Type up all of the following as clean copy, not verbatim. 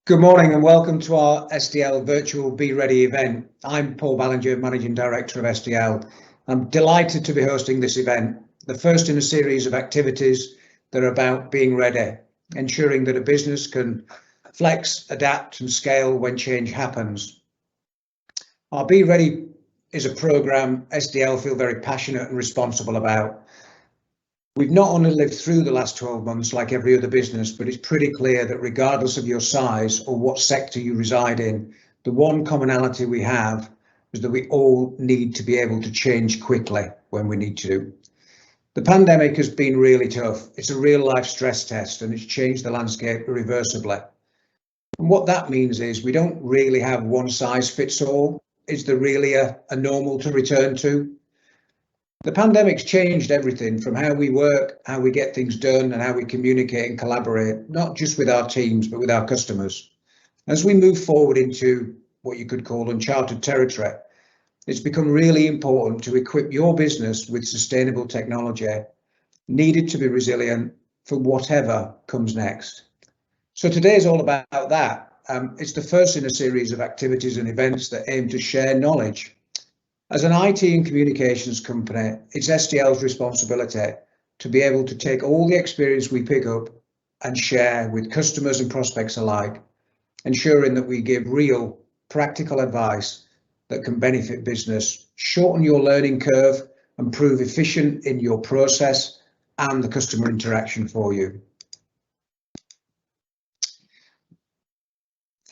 Good morning and welcome to our STL virtual Be Ready event. I'm Paul Ballinger, Managing Director of STL. I'm delighted to be hosting this event, the first in a series of activities that are about being ready, ensuring that a business can flex, adapt and scale when change happens. Our Be Ready is a programme STL feel very passionate and responsible about. We've not only lived through the last 12 months like every other business, but it's pretty clear that regardless of your size or what sector you reside in, the one commonality we have is that we all need to be able to change quickly when we need to. The pandemic has been really tough. It's a real life stress test and it's changed the landscape irreversibly. And what that means is we don't really have one size fits all. Is there really a normal to return to? The pandemic's changed everything from how we work, how we get things done and how we communicate and collaborate, not just with our teams, but with our customers. As we move forward into what you could call uncharted territory, it's become really important to equip your business with sustainable technology needed to be resilient for whatever comes next. So today is all about that. It's the first in a series of activities and events that aim to share knowledge. As an IT and communications company, it's STL's responsibility to be able to take all the experience we pick up and share with customers and prospects alike, ensuring that we give real, practical advice that can benefit business, shorten your learning curve and prove efficient in your process and the customer interaction for you.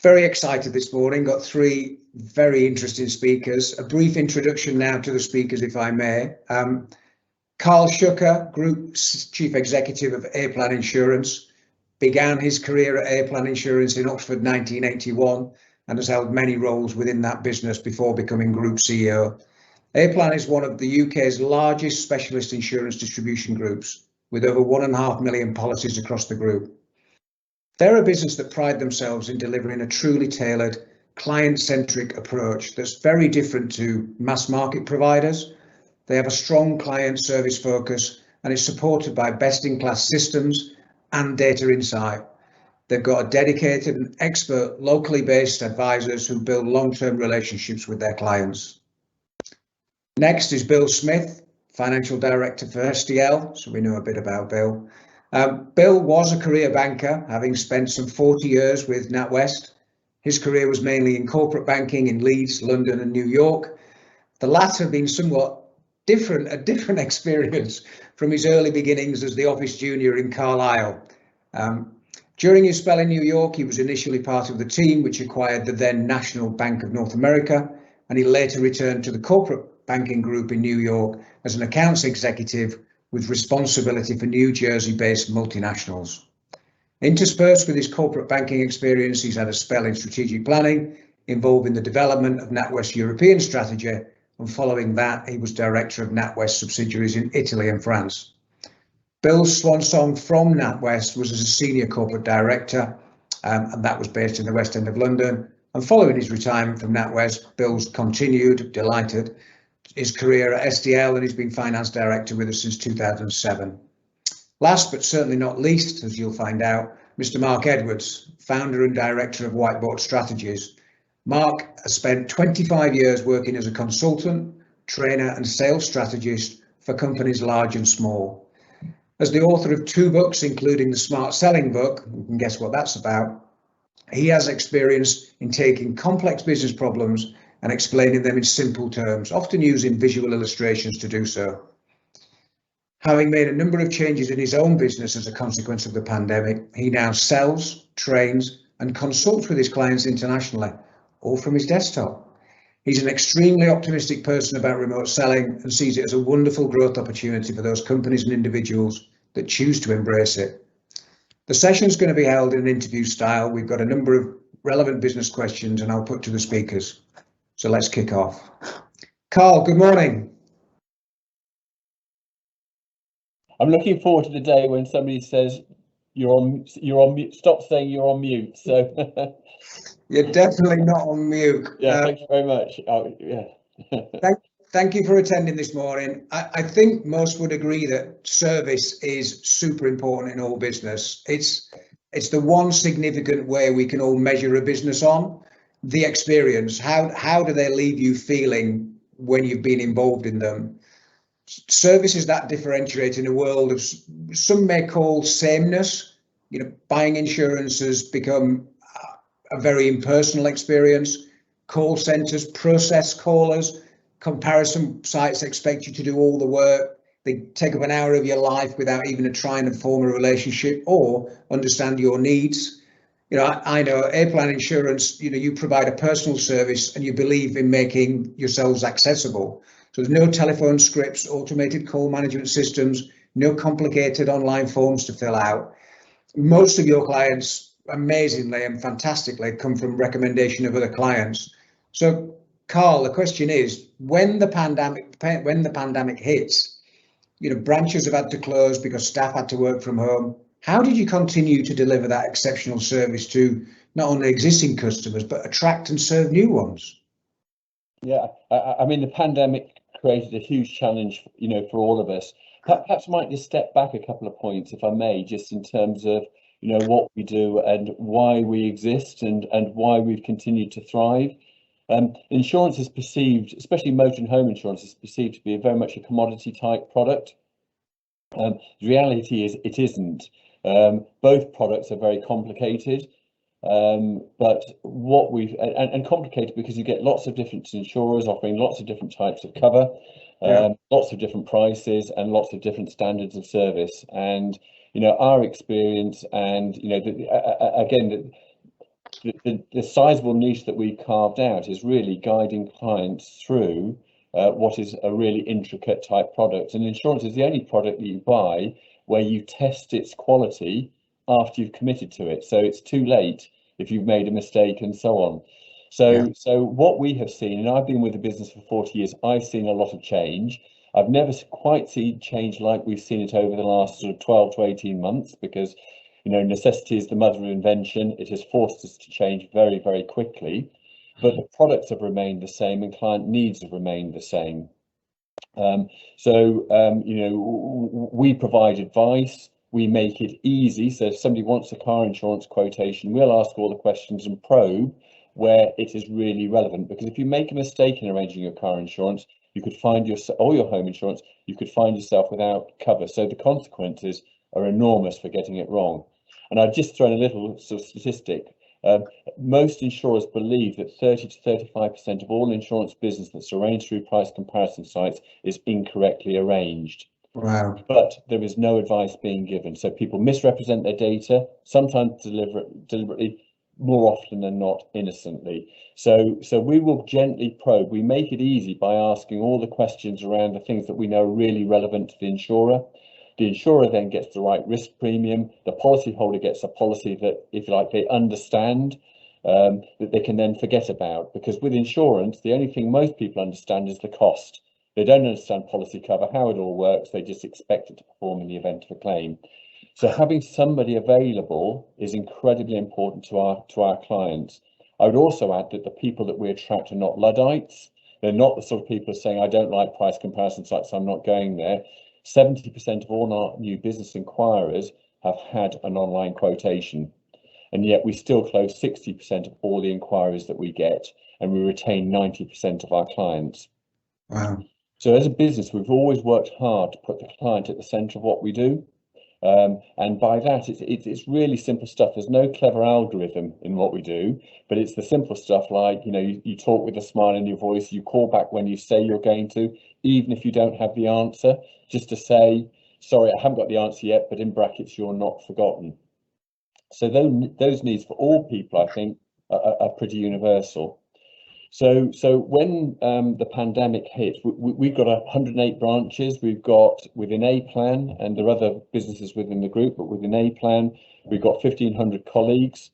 Very excited this morning, got three very interesting speakers. A brief introduction now to the speakers, if I may. Carl Schucker, Group Chief Executive of A-Plan Insurance, began his career at A-Plan Insurance in Oxford 1981 and has held many roles within that business before becoming Group CEO. A-Plan is one of the UK's largest specialist insurance distribution groups, with over 1.5 million policies across the group. They're a business that pride themselves in delivering a truly tailored, client-centric approach that's very different to mass market providers. They have a strong client service focus and is supported by best-in-class systems and data insight. They've got a dedicated and expert locally based advisors who build long-term relationships with their clients. Next is Bill Smith, Financial Director for STL, so we know a bit about Bill. Bill was a career banker, having spent some 40 years with NatWest. His career was mainly in corporate banking in Leeds, London and New York. The latter being somewhat a different experience from his early beginnings as the office junior in Carlisle. During his spell in New York, he was initially part of the team which acquired the then National Bank of North America, and he later returned to the corporate banking group in New York as an accounts executive with responsibility for New Jersey-based multinationals. Interspersed with his corporate banking experience, he's had a spell in strategic planning, involving the development of NatWest European strategy, and following that, he was director of NatWest subsidiaries in Italy and France. Bill's swan song from NatWest was as a senior corporate director, and that was based in the West End of London. And following his retirement from NatWest, Bill's continued, delighted, his career at STL, and he's been finance director with us since 2007. Last but certainly not least, as you'll find out, Mr. Mark Edwards, founder and director of Whiteboard Strategies. Mark has spent 25 years working as a consultant, trainer and sales strategist for companies large and small. As the author of 2 books, including the Smart Selling book, you can guess what that's about, he has experience in taking complex business problems and explaining them in simple terms, often using visual illustrations to do so. Having made a number of changes in his own business as a consequence of the pandemic, he now sells, trains and consults with his clients internationally, all from his desktop. He's an extremely optimistic person about remote selling and sees it as a wonderful growth opportunity for those companies and individuals that choose to embrace it. The session is going to be held in an interview style. We've got a number of relevant business questions and I'll put to the speakers. So let's kick off. Carl, good morning. I'm looking forward to the day when somebody says you're on mute. Stop saying you're on mute. So you're definitely not on mute. Yeah, thank you very much. Thank you for attending this morning. I think most would agree that service is super important in all business. It's it's the one significant way we can all measure a business on, the experience. How do they leave you feeling when you've been involved in them? Services that differentiate in a world of, some may call sameness. You know, buying insurance has become a very impersonal experience. Call centres, process callers, comparison sites expect you to do all the work. They take up an hour of your life without even trying to form a relationship or understand your needs. You know, I know A-Plan Insurance, you know, you provide a personal service and you believe in making yourselves accessible. So there's no telephone scripts, automated call management systems, no complicated online forms to fill out. Most of your clients, amazingly and fantastically, come from recommendation of other clients. So, Carl, the question is, when the pandemic hits, you know, branches have had to close because staff had to work from home. How did you continue to deliver that exceptional service to not only existing customers, but attract and serve new ones? Yeah, I mean, the pandemic created a huge challenge, you know, for all of us. Perhaps I might just step back a couple of points, if I may, just in terms of, you know, what we do and why we exist and why we've continued to thrive. Insurance is perceived, especially motor and home insurance, is perceived to be very much a commodity type product. The reality is it isn't. Both products are very complicated, but what we've and complicated because you get lots of different insurers offering lots of different types of cover, lots of different prices and lots of different standards of service. And you know, our experience and you know, again, the sizable niche that we've carved out is really guiding clients through what is a really intricate type product. And insurance is the only product that you buy where you test its quality after you've committed to it. So it's too late if you've made a mistake and so on. So what we have seen, and I've been with the business for 40 years, I've seen a lot of change. I've never quite seen change like we've seen it over the last sort of 12 to 18 months, because you know, necessity is the mother of invention. It has forced us to change very, very quickly, but the products have remained the same and client needs have remained the same. You know, we provide advice, we make it easy. So if somebody wants a car insurance quotation, we'll ask all the questions and probe where it is really relevant. Because if you make a mistake in arranging your car insurance, you could find yourself, or your home insurance, you could find yourself without cover. So the consequences are enormous for getting it wrong. And I've just thrown a little sort of statistic. Most insurers believe that 30 to 35% of all insurance business that's arranged through price comparison sites is incorrectly arranged. Wow. But there is no advice being given. So people misrepresent their data, sometimes deliberately, more often than not innocently. So we will gently probe. We make it easy by asking all the questions around the things that we know are really relevant to the insurer. The insurer then gets the right risk premium. The policyholder gets a policy that, if you like, they understand, that they can then forget about. Because with insurance, the only thing most people understand is the cost. They don't understand policy cover, how it all works. They just expect it to perform in the event of a claim. So having somebody available is incredibly important to our clients. I would also add that the people that we attract are not Luddites. They're not the sort of people saying, I don't like price comparison sites, so I'm not going there. 70% of all our new business inquirers have had an online quotation, and yet we still close 60% of all the inquiries that we get, and we retain 90% of our clients. Wow. So as a business, we've always worked hard to put the client at the centre of what we do. And by that, it's really simple stuff. There's no clever algorithm in what we do, but it's the simple stuff like, you know, you talk with a smile in your voice, you call back when you say you're going to, even if you don't have the answer, just to say, sorry, I haven't got the answer yet, but in brackets, you're not forgotten. So those needs for all people, I think, are pretty universal. So when the pandemic hit, we've got 108 branches. We've got within A-Plan, and there are other businesses within the group, but within A-Plan, we've got 1,500 colleagues.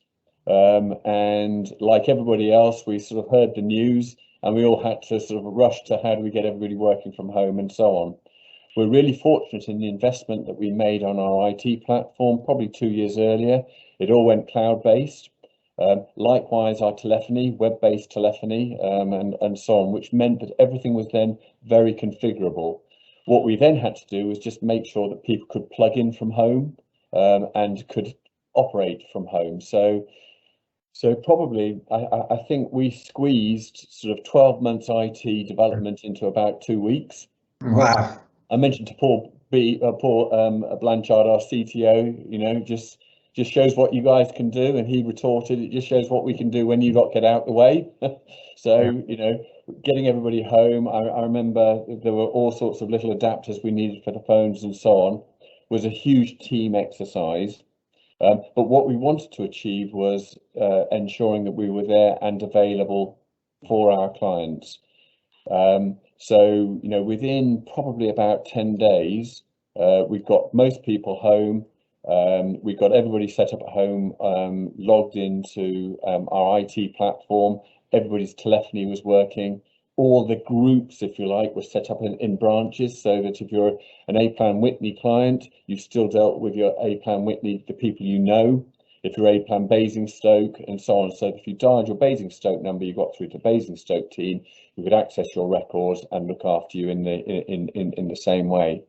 And like everybody else, we sort of heard the news and we all had to sort of rush to how do we get everybody working from home and so on. We're really fortunate in the investment that we made on our IT platform probably 2 years earlier. It all went cloud-based. Likewise, our telephony, web-based telephony, and so on, which meant that everything was then very configurable. What we then had to do was just make sure that people could plug in from home and could operate from home. So probably I think we squeezed sort of 12 months IT development into about 2 weeks. Wow. I mentioned to Paul Blanchard, our CTO, just shows what you guys can do, and he retorted, it just shows what we can do when you lot get out the way. So getting everybody home, I remember there were all sorts of little adapters we needed for the phones and so on, was a huge team exercise. But what we wanted to achieve was ensuring that we were there and available for our clients. So within probably about 10 days, we've got most people home. We've got everybody set up at home, logged into our IT platform. Everybody's telephony was working. All the groups, if you like, were set up in branches, so that if you're an A-Plan Whitney client, you've still dealt with your A-Plan Whitney, the people you know. If you're A-Plan Basingstoke and so on. So if you dialed your Basingstoke number, you got through to Basingstoke team, who could access your records and look after you in the same way.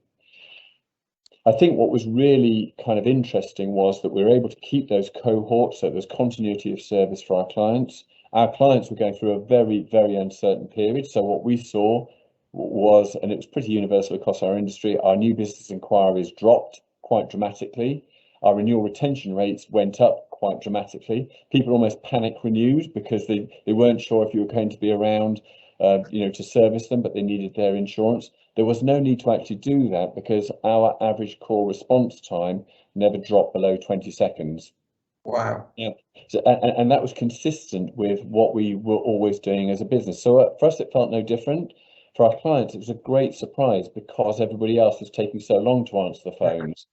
I think what was really kind of interesting was that we were able to keep those cohorts, so there's continuity of service for our clients. Our clients were going through a very, very uncertain period. So what we saw was, and it was pretty universal across our industry, our new business inquiries dropped quite dramatically. Our renewal retention rates went up quite dramatically. People almost panic renewed because they weren't sure if you were going to be around, to service them, but they needed their insurance. There was no need to actually do that because our average call response time never dropped below 20 seconds. Wow. Yeah. So, and that was consistent with what we were always doing as a business. So for us, it felt no different. For our clients, it was a great surprise because everybody else was taking so long to answer the phones.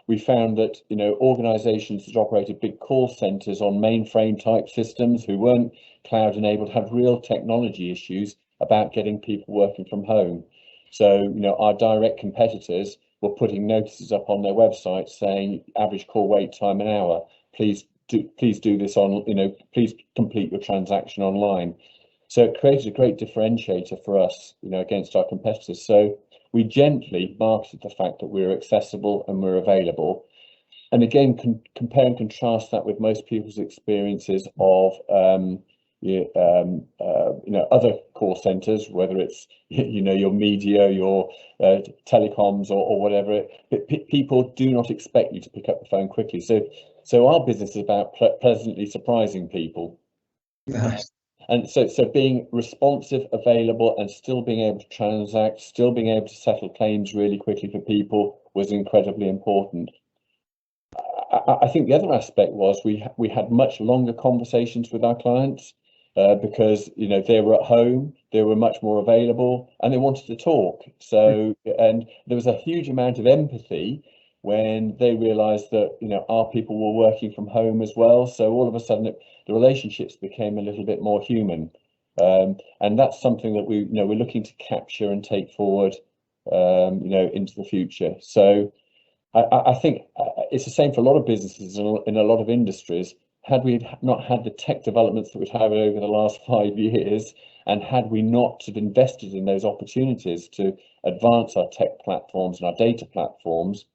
We found that organizations that operated big call centers on mainframe type systems who weren't cloud enabled had real technology issues about getting people working from home. So our direct competitors were putting notices up on their website saying average call wait time an hour. Please do this on, please complete your transaction online. So it created a great differentiator for us, against our competitors. So we gently marketed the fact that we were accessible and we're available. And again, compare and contrast that with most people's experiences of other call centers, whether it's your media, your telecoms, or whatever. People do not expect you to pick up the phone quickly. So our business is about pleasantly surprising people. Nice. And so being responsive, available, and still being able to transact, still being able to settle claims really quickly for people was incredibly important. I think the other aspect was we had much longer conversations with our clients because they were at home, they were much more available, and they wanted to talk. So and there was a huge amount of empathy when they realised that our people were working from home as well. So all of a sudden, the relationships became a little bit more human, and that's something that we're looking to capture and take forward, into the future. So. I think it's the same for a lot of businesses in a lot of industries. Had we not had the tech developments that we've had over the last 5 years, and had we not have invested in those opportunities to advance our tech platforms and our data platforms,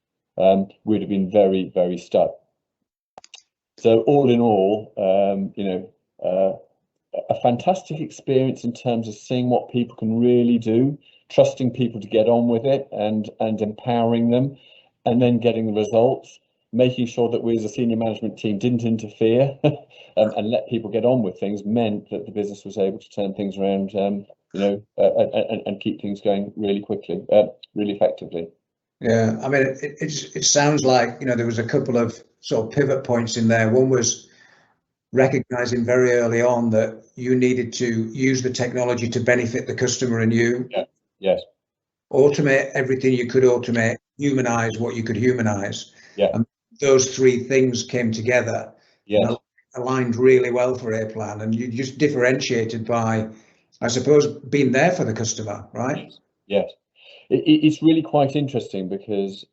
we'd have been very, very stuck. So all in all, a fantastic experience in terms of seeing what people can really do, trusting people to get on with it, and empowering them. And then getting the results, making sure that we as a senior management team didn't interfere and let people get on with things, meant that the business was able to turn things around, and keep things going really quickly, really effectively. Yeah, I mean, it sounds like there was a couple of sort of pivot points in there. One was recognizing very early on that you needed to use the technology to benefit the customer and you. Yeah. Yes. Automate everything you could automate, humanize what you could humanize. Yeah. And those three things came together. Yes. And aligned really well for A-Plan, and you just differentiated by, I suppose, being there for the customer, right? Yes. It's really quite interesting because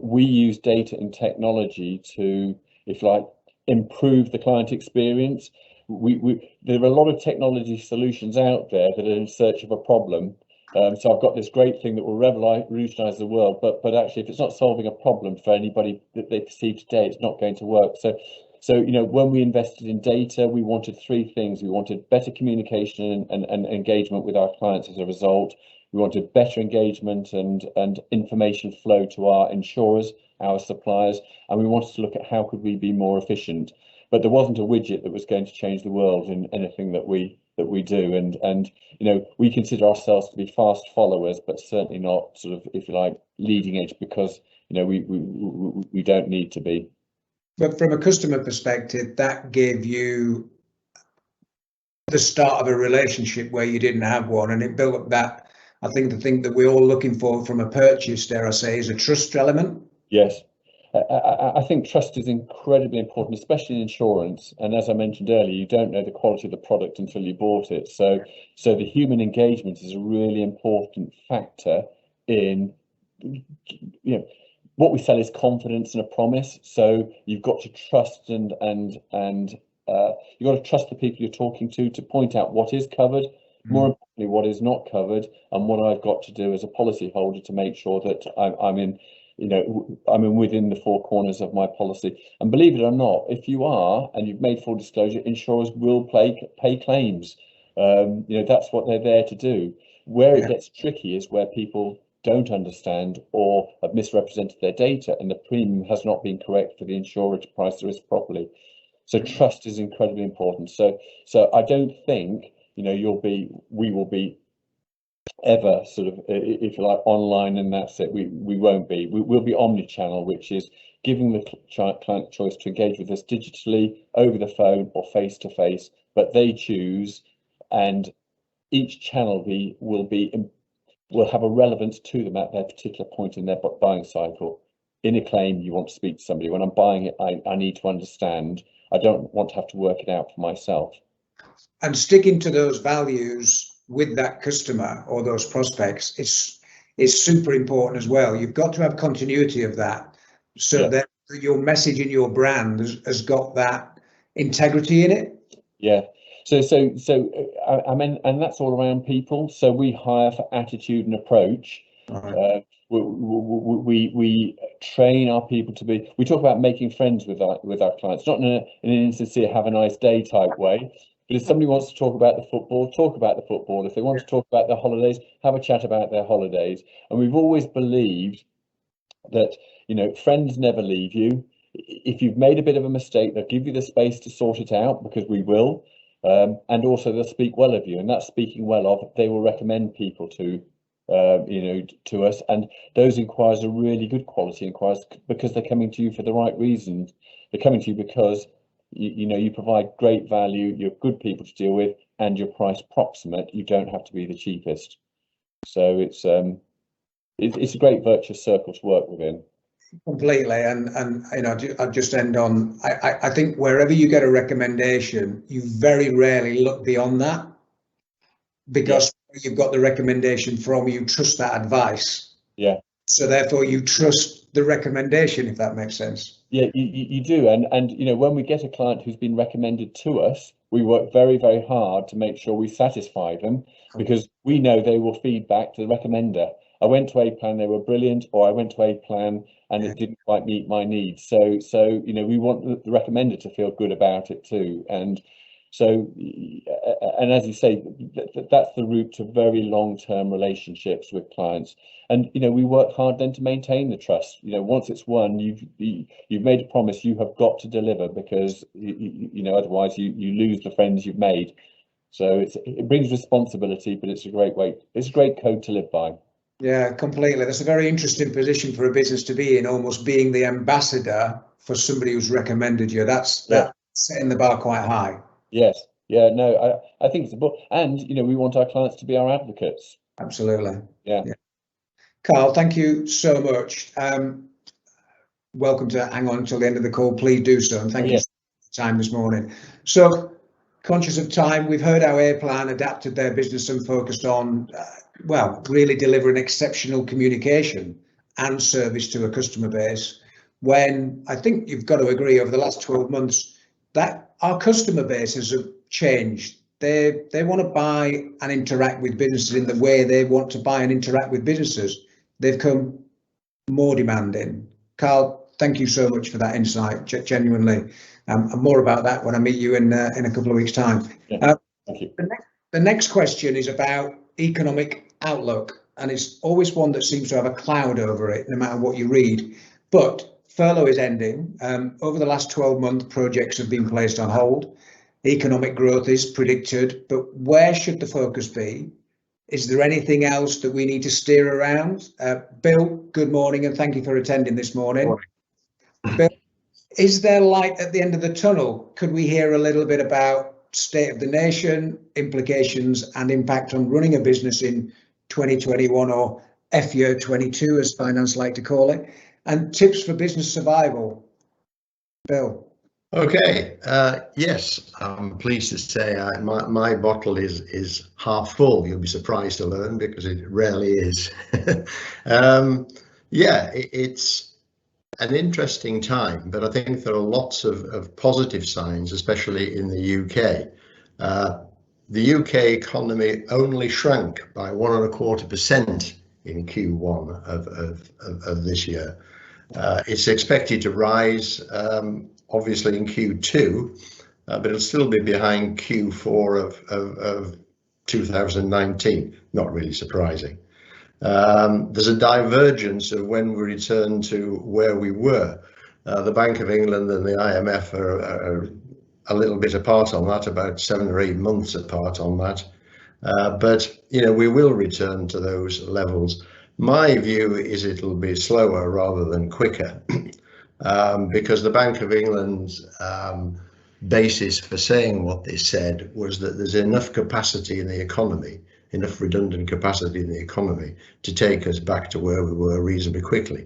we use data and technology to, if you like, improve the client experience. There are a lot of technology solutions out there that are in search of a problem, So I've got this great thing that will revolutionise the world, but actually, if it's not solving a problem for anybody that they perceive today, it's not going to work. So you know, when we invested in data, we wanted three things. We wanted better communication and engagement with our clients as a result. We wanted better engagement and information flow to our insurers, our suppliers, and we wanted to look at how could we be more efficient. But there wasn't a widget that was going to change the world in anything that we do. And you know, we consider ourselves to be fast followers, but certainly not sort of, if you like, leading edge, because you know we don't need to be. But from a customer perspective, that gave you the start of a relationship where you didn't have one, and it built up that. I think the thing that we're all looking for from a purchase, dare I say, is a trust element. Yes. I think trust is incredibly important, especially in insurance. And as I mentioned earlier, you don't know the quality of the product until you bought it. So the human engagement is a really important factor in, you know, what we sell is confidence and a promise. So you've got to trust and you've got to trust the people you're talking to point out what is covered, more importantly, what is not covered, and what I've got to do as a policyholder to make sure that I'm in. You know, I'm within the four corners of my policy. And believe it or not, if you are and you've made full disclosure, insurers will pay claims. You know, that's what they're there to do. Where it gets tricky is where people don't understand or have misrepresented their data, and the premium has not been correct for the insurer to price the risk properly. So trust is incredibly important. So I don't think, you know, we will be ever sort of, if you like, online, and that's it. We won't be. We'll be omni-channel, which is giving the client choice to engage with us digitally, over the phone, or face to face, but they choose, and each channel will have a relevance to them at their particular point in their buying cycle. In a claim, you want to speak to somebody. When I'm buying it, I need to understand. I don't want to have to work it out for myself. And sticking to those values with that customer or those prospects is super important as well. You've got to have continuity of that, so that your message and your brand has got that integrity in it. Yeah. So I mean, and that's all around people. So we hire for attitude and approach. Right. We train our people to be. We talk about making friends with our clients, not in an insincere have a nice day type way. But if somebody wants to talk about the football, talk about the football. If they want to talk about their holidays, have a chat about their holidays. And we've always believed that, you know, friends never leave you. If you've made a bit of a mistake, they'll give you the space to sort it out, because we will. And also they'll speak well of you, and that speaking well of, they will recommend people to, you know, to us. And those inquiries are really good quality inquiries, because they're coming to you for the right reasons. They're coming to you because you know, you provide great value, you're good people to deal with, and you're price proximate. You don't have to be the cheapest. So it's a great virtuous circle to work within. Completely. And you know, I'll just end on, I think wherever you get a recommendation, you very rarely look beyond that, because you've got the recommendation from, you trust that advice. Yeah. So therefore you trust the recommendation, if that makes sense. Yeah, you do. And you know, when we get a client who's been recommended to us, we work very, very hard to make sure we satisfy them, because we know they will feed back to the recommender. I went to A Plan, they were brilliant, or I went to A Plan and it didn't quite meet my needs. So you know, we want the recommender to feel good about it too. And so, and as you say, that's the route to very long-term relationships with clients. And you know, we work hard then to maintain the trust. You know, once it's won, you've made a promise, you have got to deliver, because you know, otherwise you lose the friends you've made. So it brings responsibility, but it's a great way. It's a great code to live by. Yeah, completely. That's a very interesting position for a business to be in, almost being the ambassador for somebody who's recommended you. That's setting the bar quite high. Yes. Yeah. No, I think it's a book, and you know, we want our clients to be our advocates. Absolutely. Yeah. Carl, thank you so much. Welcome to hang on until the end of the call. Please do so, and thank you for your time this morning. So, conscious of time, we've heard how A Plan adapted their business and focused on, well, really delivering exceptional communication and service to a customer base. When I think you've got to agree, over the last 12 months, that our customer base has changed. they want to buy and interact with businesses in the way they want to buy and interact with businesses. They've come more demanding. Carl, thank you so much for that insight, genuinely. And more about that when I meet you in a couple of weeks' time. Yeah, thank you. The next question is about economic outlook, and it's always one that seems to have a cloud over it, no matter what you read. But furlough is ending. Over the last 12 months, projects have been placed on hold. Economic growth is predicted, but where should the focus be? Is there anything else that we need to steer around? Bill, good morning, and thank you for attending this morning. Bill, is there light at the end of the tunnel? Could we hear a little bit about state of the nation, implications and impact on running a business in 2021 or F year 22, as finance like to call it, and tips for business survival? Bill. Okay, yes, I'm pleased to say my bottle is half full. You'll be surprised to learn, because it rarely is. Yeah, it's an interesting time, but I think there are lots of positive signs, especially in the UK. The UK economy only shrank by 1.25% in Q1 of this year. It's expected to rise obviously in Q2, but it'll still be behind Q4 of 2019. Not really surprising. There's a divergence of when we return to where we were. The Bank of England and the IMF are a little bit apart on that, about 7 or 8 months apart on that. But you know, we will return to those levels. My view is it'll be slower rather than quicker, because the Bank of England's basis for saying what they said was that there's enough capacity in the economy, enough redundant capacity in the economy to take us back to where we were reasonably quickly.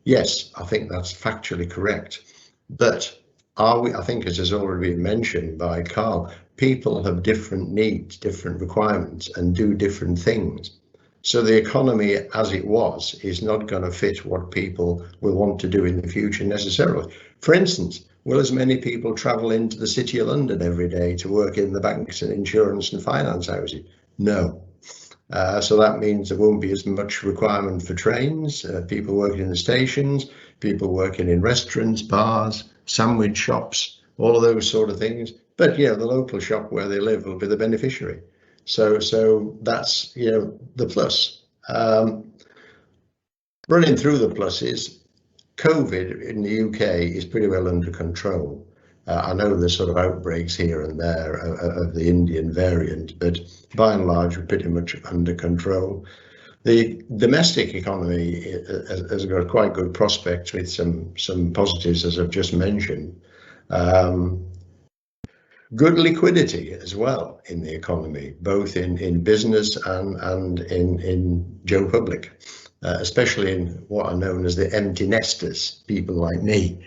Yes, I think that's factually correct. But are we, I think, as has already been mentioned by Carl, people have different needs, different requirements, and do different things. So the economy as it was is not going to fit what people will want to do in the future necessarily. For instance, will as many people travel into the City of London every day to work in the banks and insurance and finance houses? No. So that means there won't be as much requirement for trains, people working in the stations, people working in restaurants, bars, sandwich shops, all of those sort of things. But yeah, the local shop where they live will be the beneficiary. So that's, you know, the plus. Running through the pluses, COVID in the UK is pretty well under control. I know there's sort of outbreaks here and there of the Indian variant, but by and large, we're pretty much under control. The domestic economy has got quite good prospects with some positives, as I've just mentioned. Good liquidity as well in the economy, both in business and in Joe Public, especially in what are known as the empty nesters, people like me.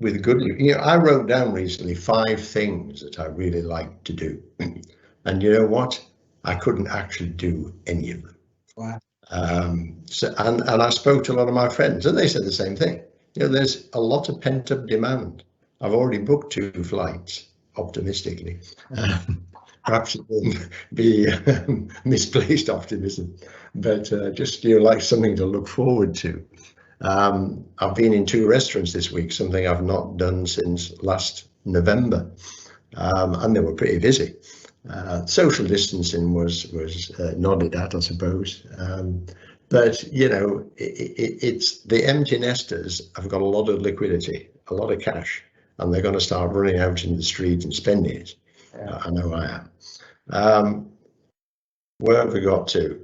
With good, you know, I wrote down recently 5 things that I really like to do, and you know what? I couldn't actually do any of them. Wow. So I spoke to a lot of my friends, and they said the same thing. You know, there's a lot of pent-up demand. I've already booked 2 flights, optimistically. Perhaps it will be misplaced optimism, but just, you know, like something to look forward to. I've been in 2 restaurants this week, something I've not done since last November, and they were pretty busy. Social distancing was nodded at, I suppose, but you know, it's the empty nesters have got a lot of liquidity, a lot of cash, and they're going to start running out in the street and spending it. Yeah. I know I am. Where have we got to?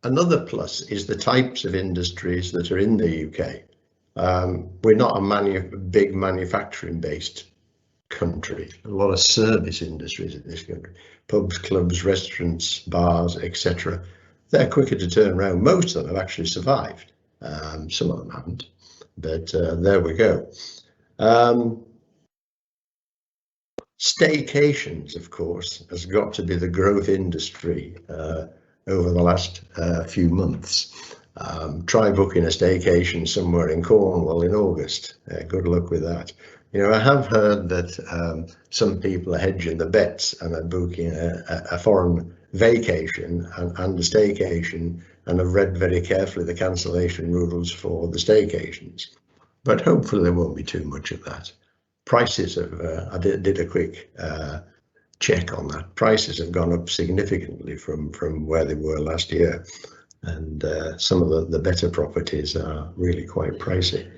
Another plus is the types of industries that are in the UK. We're not a big manufacturing based country. A lot of service industries in this country, pubs, clubs, restaurants, bars, etc. They're quicker to turn around. Most of them have actually survived. Some of them haven't, but there we go. Staycations, of course, has got to be the growth industry over the last few months. Try booking a staycation somewhere in Cornwall in August. Good luck with that. I have heard that some people are hedging the bets and are booking a foreign vacation and a staycation, and have read very carefully the cancellation rules for the staycations. But hopefully there won't be too much of that. Prices have, I did a quick check on that. Prices have gone up significantly from where they were last year, and some of the better properties are really quite pricey.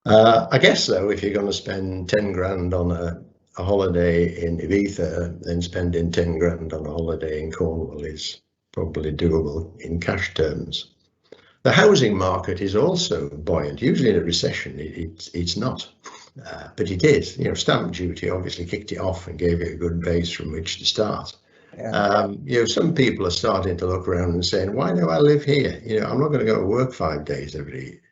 I guess though, if you're going to spend 10 grand on a holiday in Ibiza, then spending 10 grand on a holiday in Cornwall is probably doable in cash terms. The housing market is also buoyant. Usually in a recession, it's not, but it is. Stamp duty obviously kicked it off and gave it a good base from which to start. Yeah. Some people are starting to look around and saying, why do I live here? I'm not going to go to work 5 days every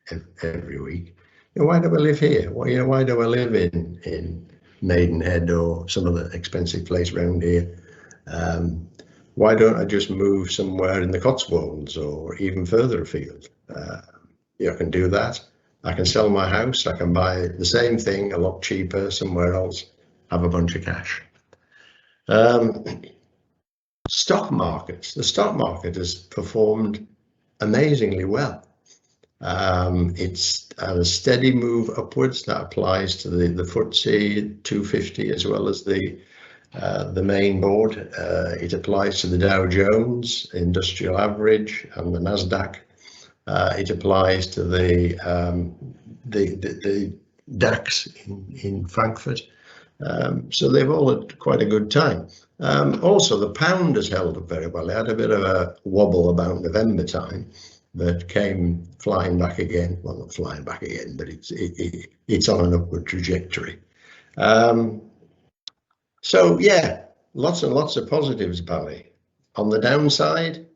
week. Why do I live here? Why do I live in Maidenhead or some other expensive place around here? Why don't I just move somewhere in the Cotswolds or even further afield? I can do that. I can sell my house. I can buy the same thing a lot cheaper somewhere else, have a bunch of cash. Stock markets. The stock market has performed amazingly well. It's had a steady move upwards. That applies to the FTSE 250 as well as the main board. It applies to the Dow Jones Industrial Average and the Nasdaq. It applies to the DAX in Frankfurt. So they've all had quite a good time. Also, the pound has held up very well. It had a bit of a wobble about November time, but came flying back again. Well, not flying back again, but it's on an upward trajectory. So yeah, lots and lots of positives, Barry. On the downside,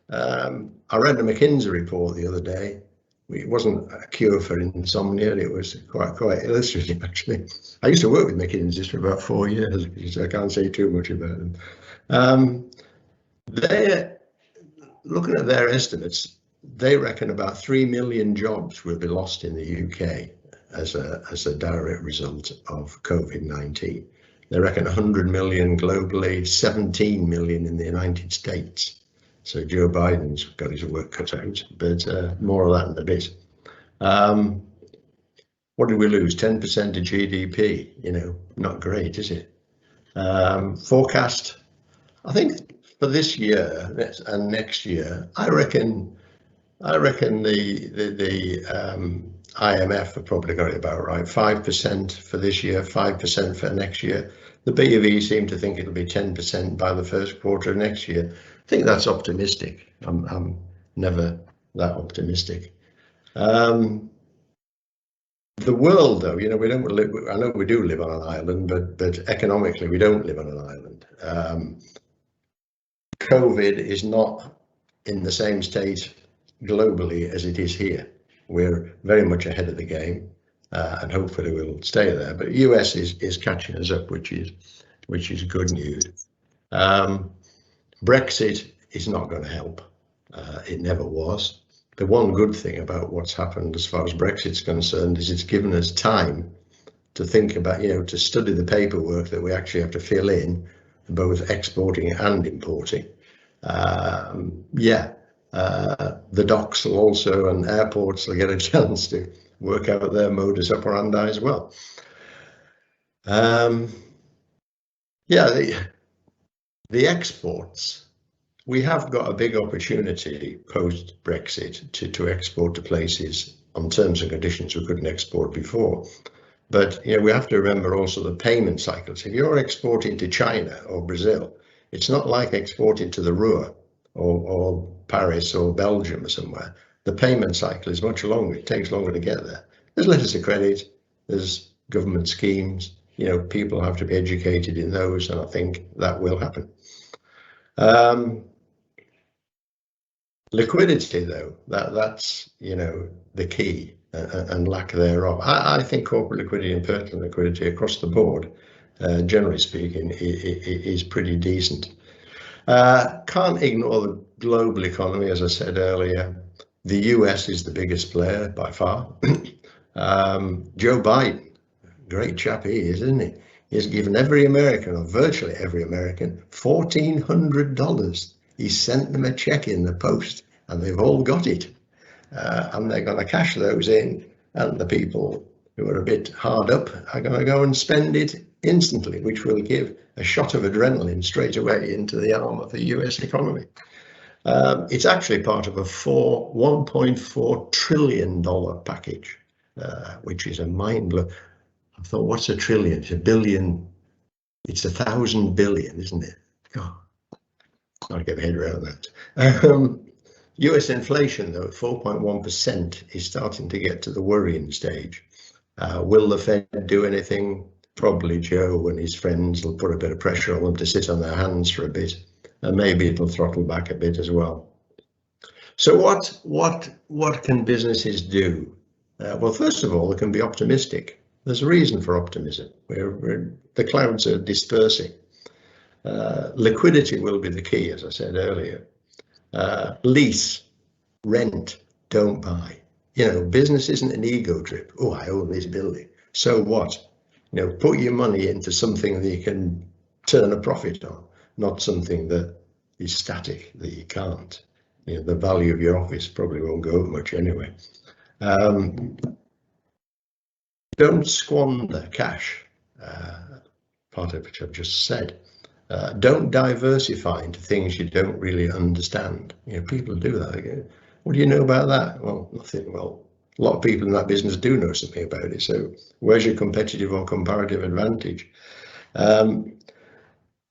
I read a McKinsey report the other day. It wasn't a cure for insomnia. It was quite illustrative, actually. I used to work with McKinsey for about 4 years, so I can't say too much about them. They're looking at their estimates. They reckon about 3 million jobs will be lost in the UK as a direct result of COVID-19. They reckon 100 million globally, 17 million in the United States. So Joe Biden's got his work cut out, but more of that in a bit. What did we lose? 10% of GDP, not great, is it? Forecast, I think for this year and next year, I reckon the IMF have probably got it about right. 5% for this year, 5% for next year. The BOE seem to think it'll be 10% by the first quarter of next year. I think that's optimistic. I'm never that optimistic. The world, though, we don't live. I know we do live on an island, but economically we don't live on an island. COVID is not in the same state globally as it is here. We're very much ahead of the game, and hopefully we'll stay there. But US is catching us up, which is good news. Brexit is not going to help. It never was. The one good thing about what's happened as far as Brexit's concerned is it's given us time to think about, to study the paperwork that we actually have to fill in, both exporting and importing. The docks will also, and airports will get a chance to work out their modus operandi as well. The exports, we have got a big opportunity post-Brexit to export to places on terms and conditions we couldn't export before. But we have to remember also the payment cycles. If you're exporting to China or Brazil, it's not like exporting to the Ruhr or Paris or Belgium or somewhere. The payment cycle is much longer. It takes longer to get there. There's letters of credit, there's government schemes, people have to be educated in those, and I think that will happen. Liquidity, though, that's the key, and lack thereof. I think corporate liquidity and personal liquidity across the board, generally speaking, is pretty decent. Can't ignore the global economy, as I said earlier. The US is the biggest player by far. Joe Biden, great chap he is, isn't he? He's given every American, or virtually every American, $1,400. He sent them a check in the post, and they've all got it. And they're going to cash those in, and the people who are a bit hard up are going to go and spend it instantly, which will give a shot of adrenaline straight away into the arm of the US economy. It's actually part of a $1.4 trillion package, which is a mind blow. I thought, what's a trillion? It's a billion. It's 1,000 billion, isn't it? God, can't get my head around that. US inflation, though, at 4.1% is starting to get to the worrying stage. Will the Fed do anything? Probably Joe and his friends will put a bit of pressure on them to sit on their hands for a bit, and maybe it'll throttle back a bit as well. So what can businesses do? Well, first of all, they can be optimistic. There's a reason for optimism. The clouds are dispersing. Liquidity will be the key, as I said earlier. Lease, rent, don't buy. You know, business isn't an ego trip. Oh, I own this building. So what? You know, put your money into something that you can turn a profit on, not something that is static, that you can't. You know, the value of your office probably won't go up much anyway. Don't squander cash, part of which I've just said. Don't diversify into things you don't really understand. You know, people do that again. What do you know about that? Well, nothing. Well, a lot of people in that business do know something about it. So where's your competitive or comparative advantage?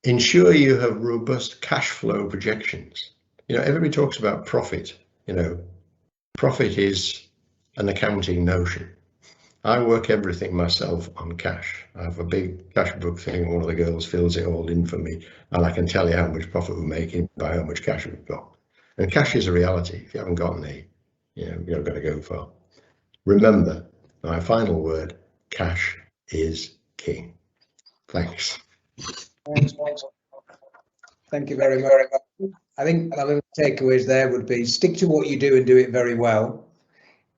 Ensure you have robust cash flow projections. You know, everybody talks about profit. You know, profit is an accounting notion. I work everything myself on cash. I have a big cash book thing. One of the girls fills it all in for me, and I can tell you how much profit we're making by how much cash we've got. And cash is a reality. If you haven't got any, you know, you're not going to go far. Remember, my final word, cash is king. Thanks. Thank you very much. I think a little takeaways there would be stick to what you do and do it very well.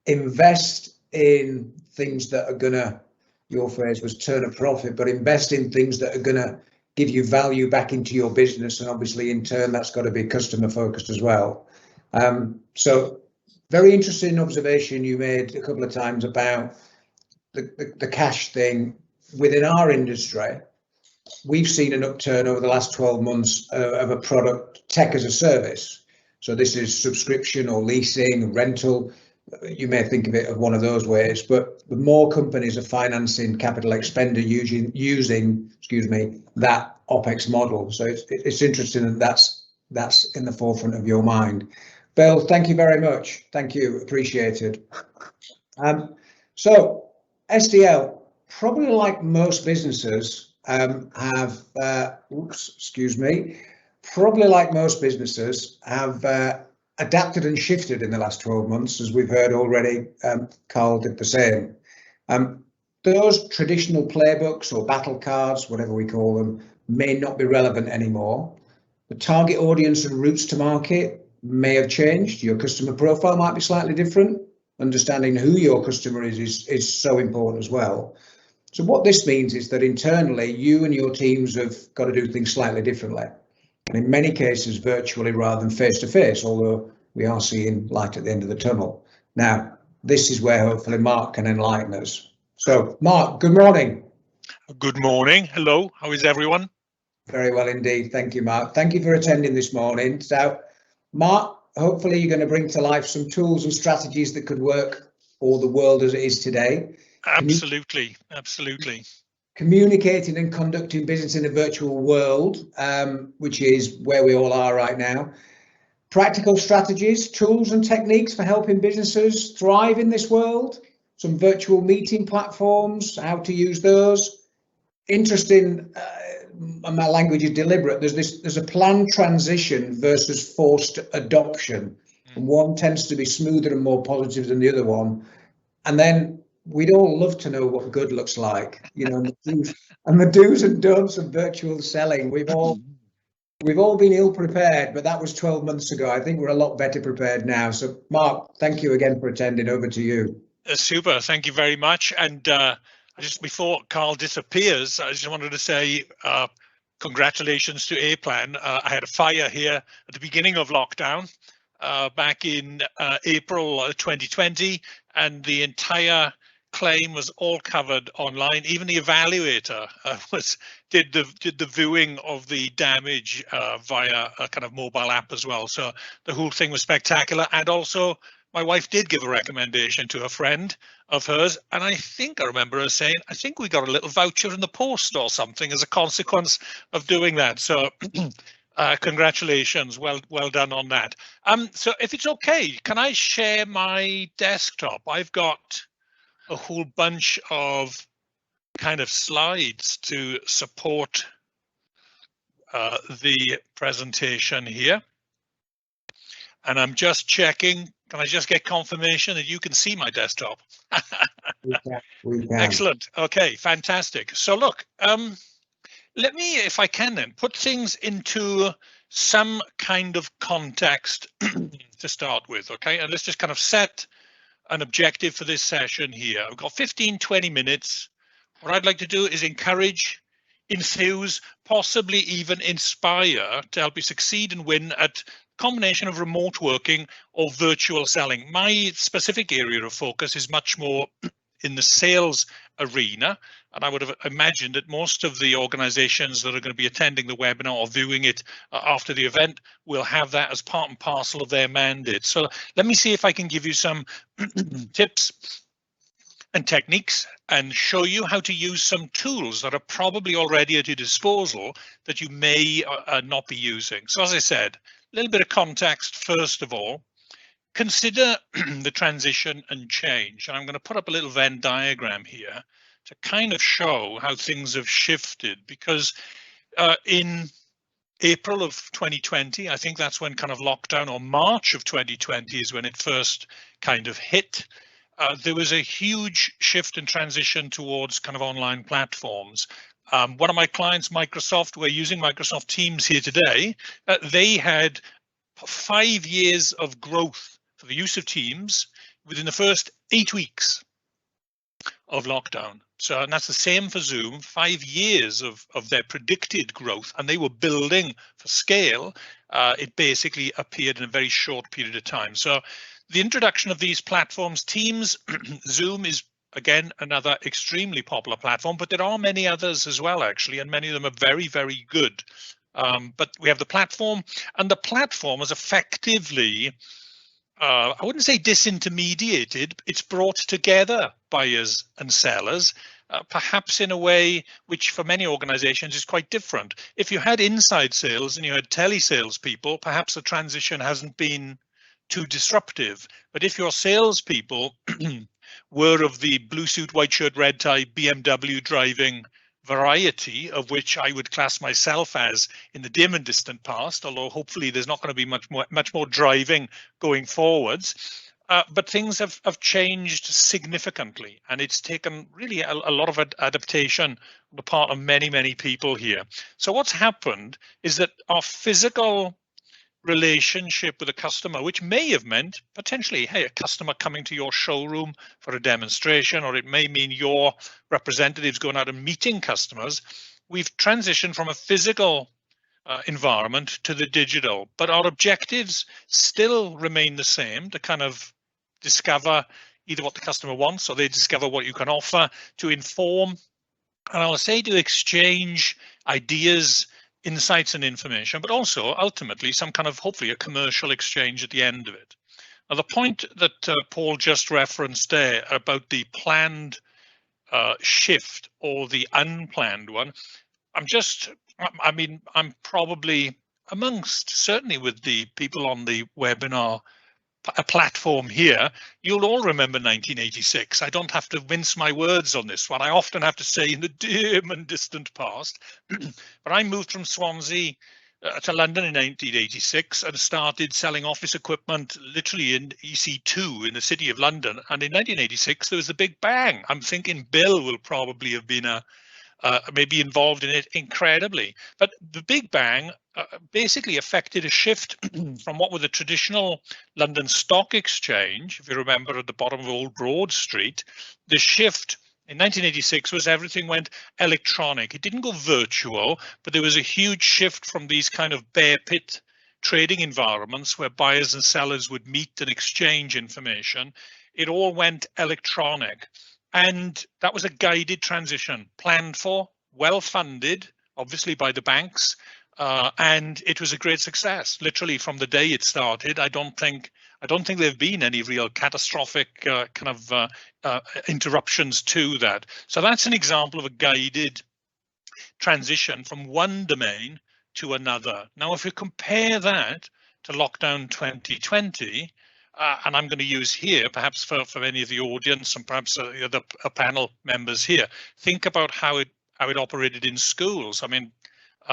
Invest in things that are gonna, your phrase was turn a profit, but invest in things that are gonna give you value back into your business, and obviously in turn that's got to be customer focused as well. So very interesting observation you made a couple of times about the cash thing. Within our industry, we've seen an upturn over the last 12 months of a product, tech as a service. So this is subscription or leasing, rental. You may think of it of one of those ways, but the more companies are financing capital expenditure using that OPEX model. So it's interesting that that's in the forefront of your mind. Bill, thank you very much. Thank you, appreciated. So STL, probably like most businesses, have adapted and shifted in the last 12 months, as we've heard already. Carl did the same. Those traditional playbooks or battle cards, whatever we call them, may not be relevant anymore. The target audience and routes to market may have changed. Your customer profile might be slightly different. Understanding who your customer is so important as well. So what this means is that internally, you and your teams have got to do things slightly differently. And in many cases, virtually rather than face to face, although we are seeing light at the end of the tunnel. Now, this is where hopefully Mark can enlighten us. So, Mark, good morning. Good morning. Hello. How is everyone? Very well indeed. Thank you, Mark. Thank you for attending this morning. So, Mark, hopefully you're going to bring to life some tools and strategies that could work for the world as it is today. Absolutely. Absolutely. Communicating and conducting business in a virtual world, which is where we all are right now. Practical strategies, tools and techniques for helping businesses thrive in this world. Some virtual meeting platforms, how to use those. Interesting, my language is deliberate. There's a planned transition versus forced adoption. And one tends to be smoother and more positive than the other one. And then we'd all love to know what good looks like, you know, and the do's and don'ts of virtual selling. We've all been ill prepared, but that was 12 months ago. I think we're a lot better prepared now. So, Mark, thank you again for attending. Over to you. Super. Thank you very much. And Just before Carl disappears, I just wanted to say congratulations to A-Plan. I had a fire here at the beginning of lockdown back in April 2020, and the entire claim was all covered online. Even the evaluator did the viewing of the damage via a kind of mobile app as well. So the whole thing was spectacular. And also, my wife did give a recommendation to a friend of hers, and I think I remember her saying, I think we got a little voucher in the post or something as a consequence of doing that. So congratulations, well done on that. So if it's okay, can I share my desktop? I've got a whole bunch of kind of slides to support the presentation here. And I'm just checking, can I just get confirmation that you can see my desktop? We can. Excellent. Okay, fantastic. So look, let me, if I can then, put things into some kind of context to start with, okay? And let's just kind of set an objective for this session here. I've got 15-20 minutes. What I'd like to do is encourage, enthuse, possibly even inspire to help you succeed and win at combination of remote working or virtual selling. My specific area of focus is much more in the sales arena, and I would have imagined that most of the organizations that are going to be attending the webinar or viewing it after the event will have that as part and parcel of their mandate. So let me see if I can give you some tips and techniques and show you how to use some tools that are probably already at your disposal that you may not be using. So as I said, a little bit of context first of all. Consider the transition and change. And I'm going to put up a little Venn diagram here to kind of show how things have shifted, because in April of 2020, I think that's when kind of lockdown, or March of 2020 is when it first kind of hit. There was a huge shift and transition towards kind of online platforms. One of my clients, Microsoft, we're using Microsoft Teams here today. They had 5 years of growth for the use of Teams within the first 8 weeks of lockdown. So, and that's the same for Zoom, 5 years of their predicted growth, and they were building for scale. It basically appeared in a very short period of time. So the introduction of these platforms, Teams, Zoom is again another extremely popular platform, but there are many others as well, actually, and many of them are very, very good. But we have the platform, and the platform is effectively, I wouldn't say disintermediated, it's brought together buyers and sellers, perhaps in a way which for many organizations is quite different. If you had inside sales and you had telesales people, perhaps the transition hasn't been too disruptive. But if your salespeople were of the blue suit, white shirt, red tie, BMW driving variety, of which I would class myself as in the dim and distant past, although hopefully there's not going to be much more driving going forwards. But things have changed significantly, and it's taken really a lot of adaptation on the part of many, many people here. So what's happened is that our physical relationship with a customer, which may have meant potentially, hey, a customer coming to your showroom for a demonstration, or it may mean your representatives going out and meeting customers. We've transitioned from a physical environment to the digital, but our objectives still remain the same, to kind of discover either what the customer wants, or they discover what you can offer, to inform, and I'll say to exchange ideas, insights and information, but also ultimately some kind of, hopefully, a commercial exchange at the end of it. Now, the point that Paul just referenced there about the planned shift or the unplanned one, I'm probably amongst, certainly with the people on the webinar platform here, you'll all remember 1986. I don't have to mince my words on this one. I often have to say in the dim and distant past. But I moved from Swansea to London in 1986 and started selling office equipment literally in EC2 in the city of London. And in 1986, there was the big bang. I'm thinking Bill will probably have been maybe involved in it incredibly. But the Big Bang basically affected a shift from what were the traditional London Stock Exchange, if you remember, at the bottom of Old Broad Street, the shift in 1986 was everything went electronic. It didn't go virtual, but there was a huge shift from these kind of bear pit trading environments where buyers and sellers would meet and exchange information. It all went electronic. And that was a guided transition, planned for, well funded, obviously by the banks. And it was a great success. Literally from the day it started, I don't think there have been any real catastrophic interruptions to that. So that's an example of a guided transition from one domain to another. Now, if we compare that to lockdown 2020, and I'm going to use here, perhaps for any of the audience and perhaps the other panel members here, think about how it operated in schools. I mean,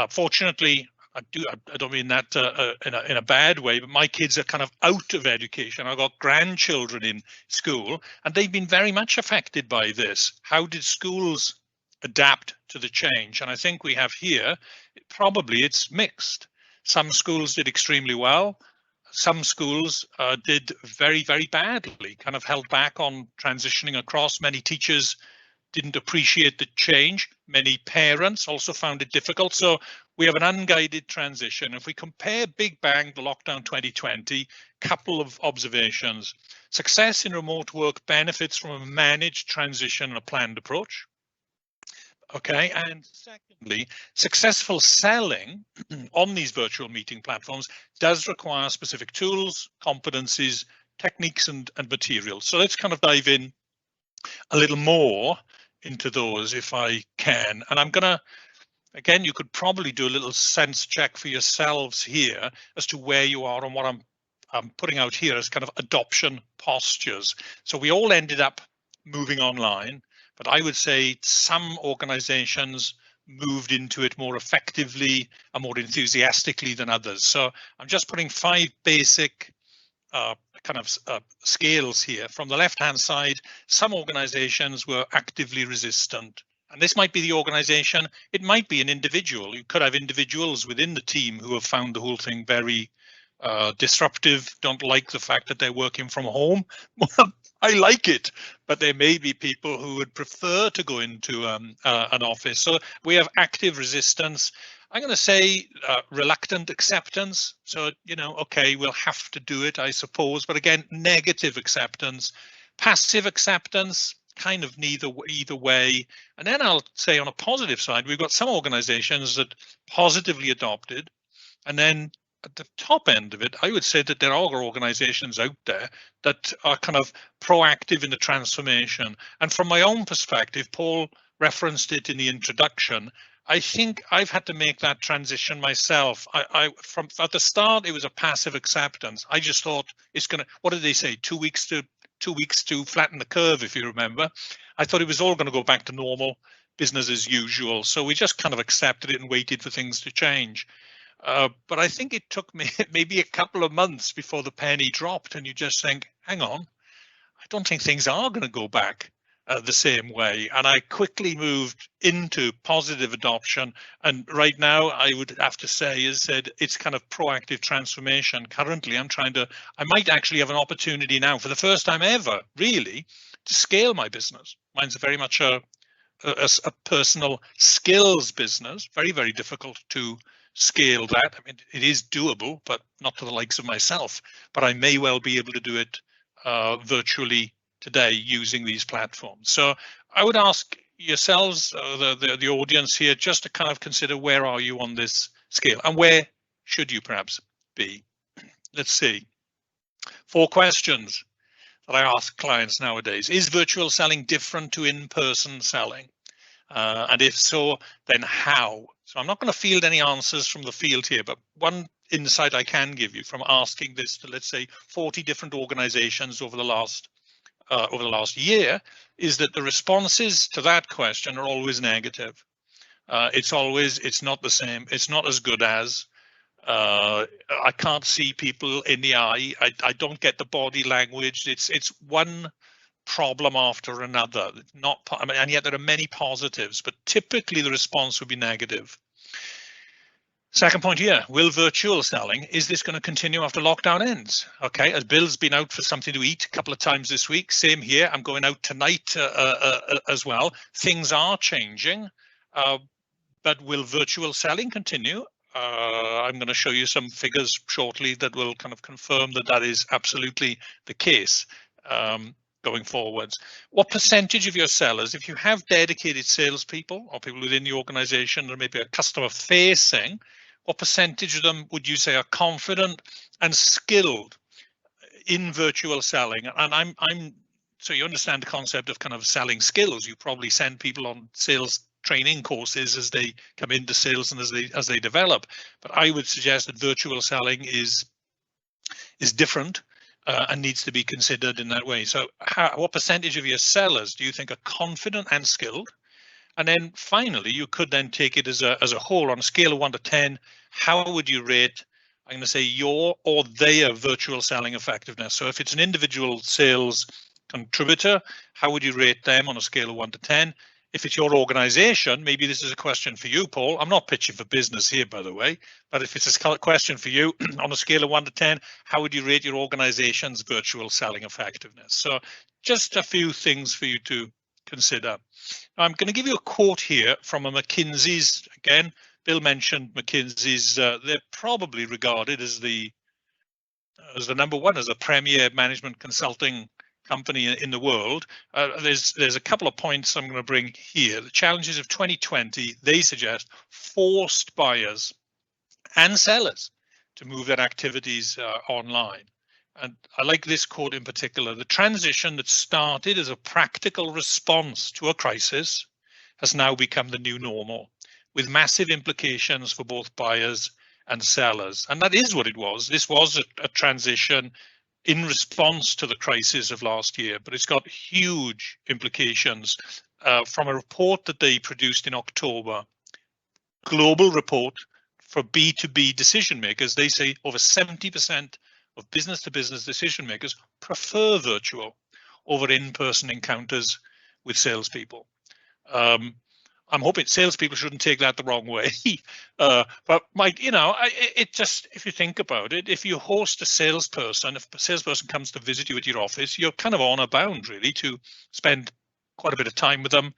fortunately, I don't mean that in a bad way, but my kids are kind of out of education. I've got grandchildren in school, and they've been very much affected by this. How did schools adapt to the change? And I think we have here, probably it's mixed. Some schools did extremely well. Some schools did very, very badly, kind of held back on transitioning across. Many teachers didn't appreciate the change. Many parents also found it difficult. So we have an unguided transition. If we compare Big Bang to lockdown 2020, couple of observations. Success in remote work benefits from a managed transition and a planned approach. Okay, and secondly, successful selling on these virtual meeting platforms does require specific tools, competencies, techniques, and materials. So let's kind of dive in a little more into those if I can. And I'm gonna, again, you could probably do a little sense check for yourselves here as to where you are and what I'm putting out here as kind of adoption postures. So we all ended up moving online, but I would say some organizations moved into it more effectively and more enthusiastically than others. So I'm just putting 5 basic scales here. From the left-hand side, some organizations were actively resistant. And this might be the organization, it might be an individual. You could have individuals within the team who have found the whole thing very disruptive, don't like the fact that they're working from home. Well, I like it, but there may be people who would prefer to go into an office. So we have active resistance. I'm going to say reluctant acceptance. So, you know, okay, we'll have to do it, I suppose. But again, negative acceptance, passive acceptance, kind of either way. And then I'll say on a positive side, we've got some organizations that positively adopted. And then at the top end of it, I would say that there are organizations out there that are kind of proactive in the transformation. And from my own perspective, Paul referenced it in the introduction, I think I've had to make that transition myself. From at the start, it was a passive acceptance. I just thought it's going to, what did they say? 2 weeks to flatten the curve, if you remember. I thought it was all going to go back to normal, business as usual. So we just kind of accepted it and waited for things to change. But I think it took me maybe a couple of months before the penny dropped and you just think, hang on, I don't think things are going to go back the same way. And I quickly moved into positive adoption. And right now, I would have to say, as said, it's kind of proactive transformation. Currently, I might actually have an opportunity now for the first time ever, really, to scale my business. Mine's very much a personal skills business, very, very difficult to scale that. I mean, it is doable, but not to the likes of myself. But I may well be able to do it virtually today using these platforms. So I would ask yourselves, the audience here, just to kind of consider where are you on this scale and where should you perhaps be? Let's see. 4 questions that I ask clients nowadays. Is virtual selling different to in-person selling? And if so, then how? So I'm not going to field any answers from the field here, but one insight I can give you from asking this to, let's say, 40 different organizations over the last year is that the responses to that question are always negative. It's not the same. It's not as good as. I can't see people in the eye. I don't get the body language. It's one problem after another. And yet there are many positives, but typically the response would be negative. Second point here, will virtual selling, is this going to continue after lockdown ends? Okay, as Bill's been out for something to eat a couple of times this week, same here, I'm going out tonight as well. Things are changing, but will virtual selling continue? I'm going to show you some figures shortly that will kind of confirm that that is absolutely the case going forwards. What percentage of your sellers, if you have dedicated salespeople or people within the organization that maybe are customer facing, what percentage of them would you say are confident and skilled in virtual selling? And I'm so you understand the concept of kind of selling skills. You probably send people on sales training courses as they come into sales and as they develop. But I would suggest that virtual selling is different and needs to be considered in that way. So what percentage of your sellers do you think are confident and skilled? And then finally, you could then take it as a whole on a scale of 1 to 10. How would you rate, I'm going to say, your or their virtual selling effectiveness? So if it's an individual sales contributor, how would you rate them on a scale of 1 to 10? If it's your organization, maybe this is a question for you, Paul. I'm not pitching for business here, by the way, but if it's a question for you on a scale of 1 to 10, how would you rate your organization's virtual selling effectiveness? So just a few things for you to consider. I'm going to give you a quote here from a McKinsey's. Again, Bill mentioned McKinsey's. They're probably regarded as the number one, as a premier management consulting company in the world. There's a couple of points I'm going to bring here. The challenges of 2020, they suggest, forced buyers and sellers to move their activities online. And I like this quote in particular: the transition that started as a practical response to a crisis has now become the new normal, with massive implications for both buyers and sellers. And that is what it was. This was a transition in response to the crisis of last year, but it's got huge implications. From a report that they produced in October, global report for B2B decision makers, they say over 70% of business-to-business decision makers prefer virtual over in-person encounters with salespeople. I'm hoping salespeople shouldn't take that the wrong way, but Mike, it just, if you think about it, if you host a salesperson, if a salesperson comes to visit you at your office, you're kind of honor bound really to spend quite a bit of time with them,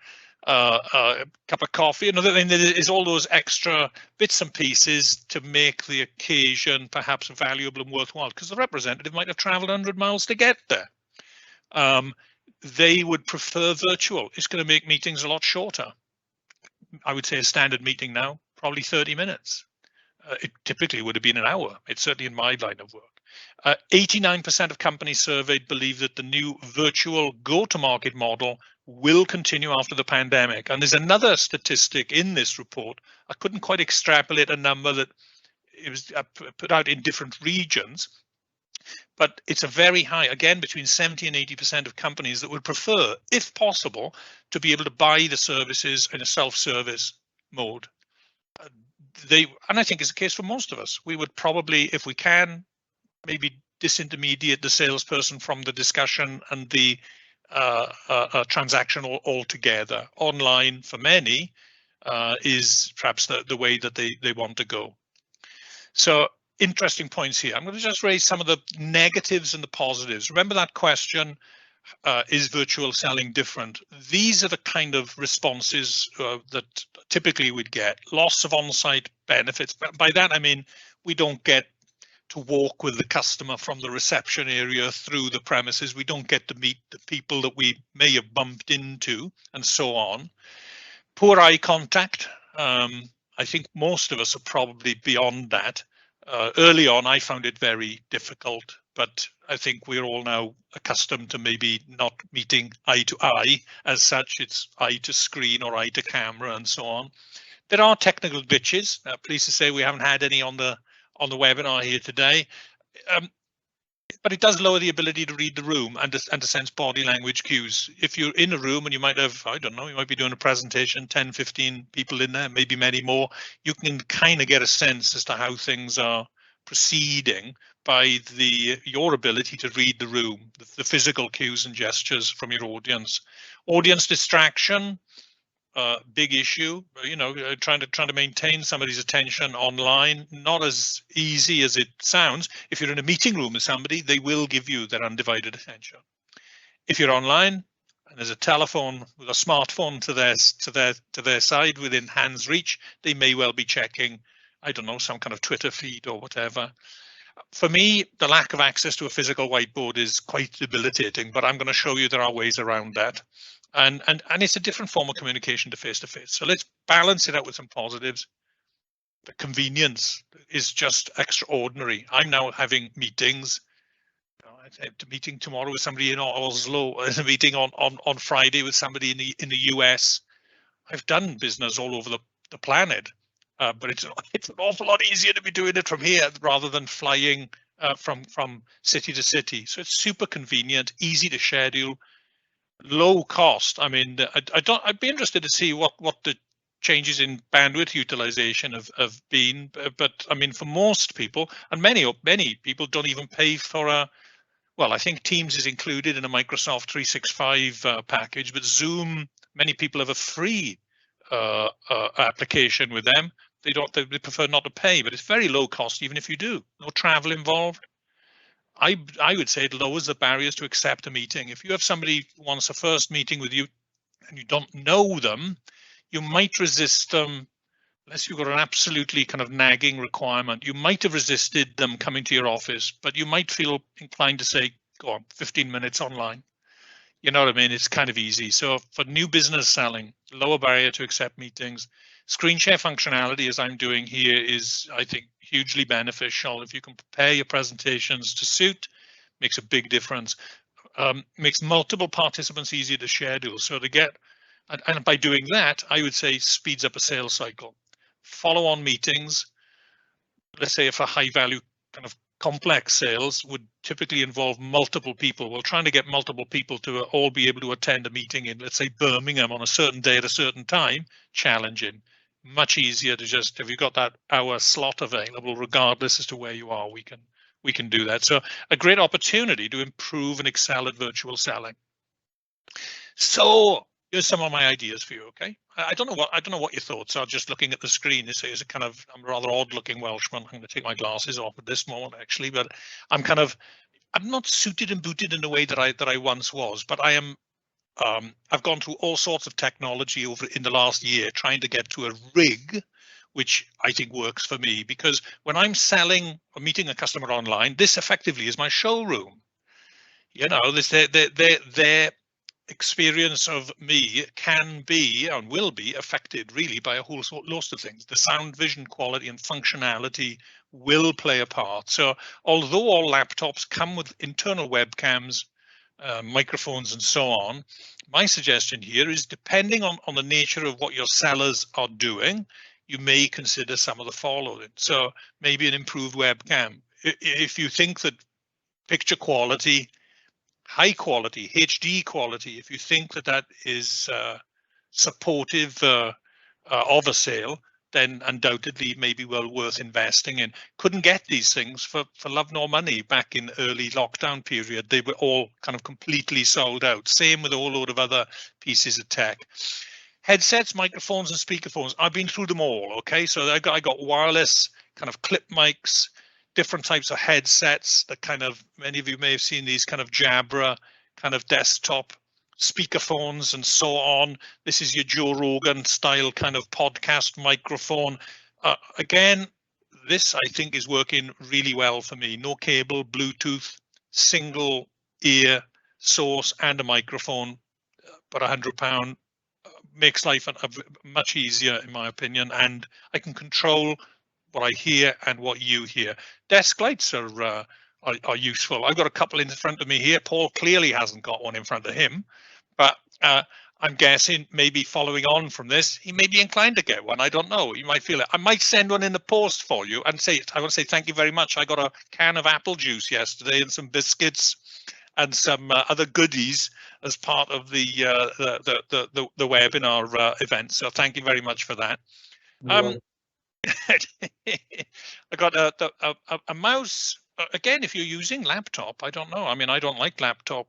a cup of coffee. Another thing that is all those extra bits and pieces to make the occasion perhaps valuable and worthwhile, because the representative might have traveled 100 miles to get there. They would prefer virtual. It's going to make meetings a lot shorter. I would say a standard meeting now, probably 30 minutes. It typically would have been an hour. It's certainly in my line of work. 89% of companies surveyed believe that the new virtual go-to-market model will continue after the pandemic. And there's another statistic in this report. I couldn't quite extrapolate a number that it was put out in different regions, but it's a very high, again, between 70 and 80% of companies that would prefer, if possible, to be able to buy the services in a self-service mode. And I think it's the case for most of us. We would probably, if we can, maybe disintermediate the salesperson from the discussion and the transaction altogether. Online, for many, is perhaps the way that they want to go. So interesting points here. I'm going to just raise some of the negatives and the positives. Remember that question, is virtual selling different? These are the kind of responses that typically we'd get. Loss of on-site benefits. By that, I mean, we don't get to walk with the customer from the reception area through the premises. We don't get to meet the people that we may have bumped into and so on. Poor eye contact. I think most of us are probably beyond that. Early on, I found it very difficult, but I think we're all now accustomed to maybe not meeting eye to eye as such. It's eye to screen or eye to camera and so on. There are technical glitches. Pleased to say we haven't had any on the webinar here today, but it does lower the ability to read the room and to sense body language cues. If you're in a room and you might have, I don't know, you might be doing a presentation, 10, 15 people in there, maybe many more, you can kind of get a sense as to how things are proceeding by your ability to read the room, the physical cues and gestures from your audience. Audience distraction. big issue. Trying to maintain somebody's attention online, not as easy as it sounds. If you're in a meeting room with somebody, they will give you their undivided attention. If you're online and there's a telephone with a smartphone to their side within hand's reach, they may well be checking, I don't know, some kind of Twitter feed or whatever. For me, the lack of access to a physical whiteboard is quite debilitating, but I'm going to show you there are ways around that. And it's a different form of communication to face-to-face. So let's balance it out with some positives. The convenience is just extraordinary. I'm now having meetings. I had a meeting tomorrow with somebody in Oslo, a meeting on Friday with somebody in the US. I've done business all over the planet. But it's an awful lot easier to be doing it from here rather than flying from city to city. So it's super convenient, easy to schedule, low cost. I mean, I'd be interested to see what the changes in bandwidth utilization have been. But I mean, for most people, and many people don't even pay for well, I think Teams is included in a Microsoft 365 package, but Zoom, many people have a free application with them. They prefer not to pay, but it's very low cost even if you do. No travel involved. I would say it lowers the barriers to accept a meeting. If you have somebody who wants a first meeting with you and you don't know them, you might resist them unless you've got an absolutely kind of nagging requirement. You might have resisted them coming to your office, but you might feel inclined to say, go on, 15 minutes online. You know what I mean? It's kind of easy. So for new business selling, lower barrier to accept meetings. Screen share functionality, as I'm doing here, is, I think, hugely beneficial. If you can prepare your presentations to suit, makes a big difference. Makes multiple participants easier to schedule. So to get, and by doing that, I would say speeds up a sales cycle. Follow-on meetings, let's say if a high value kind of complex sales would typically involve multiple people. Well, trying to get multiple people to all be able to attend a meeting in, let's say, Birmingham on a certain day at a certain time, challenging. Much easier to just, have you got that hour slot available, regardless as to where you are, we can do that. So a great opportunity to improve and excel at virtual selling. So here's some of my ideas for you. Okay, I don't know what your thoughts are. Just looking at the screen, it's a kind of, I'm a rather odd-looking Welshman. I'm going to take my glasses off at this moment, actually, but I'm not suited and booted in the way that I once was, but I am. I've gone through all sorts of technology over in the last year, trying to get to a rig, which I think works for me. Because when I'm selling or meeting a customer online, this effectively is my showroom. You know, their experience of me can be and will be affected really by a whole host of things. The sound, vision quality and functionality will play a part. So although all laptops come with internal webcams, microphones and so on, my suggestion here is, depending on the nature of what your sellers are doing, you may consider some of the following. So maybe an improved webcam. If you think that picture quality, high quality, HD quality, if you think that is supportive of a sale, then undoubtedly maybe well worth investing in. Couldn't get these things for love nor money back in early lockdown period. They were all kind of completely sold out. Same with a whole load of other pieces of tech. Headsets, microphones and speakerphones. I've been through them all. Okay, so I got wireless kind of clip mics, different types of headsets that kind of, many of you may have seen these kind of Jabra kind of desktop speakerphones and so on. This is your Joe Rogan style kind of podcast microphone. Again, this I think is working really well for me. No cable, Bluetooth, single ear source and a microphone, but £100 makes life much easier in my opinion, and I can control what I hear and what you hear. Desk lights are useful. I've got a couple in front of me here. Paul clearly hasn't got one in front of him, but I'm guessing maybe following on from this, he may be inclined to get one. I don't know. You might feel it. I might send one in the post for you and say, I want to say thank you very much. I got a can of apple juice yesterday and some biscuits and some other goodies as part of the webinar event. So thank you very much for that. I got a mouse. Again, if you're using laptop, I don't know. I mean, I don't like laptop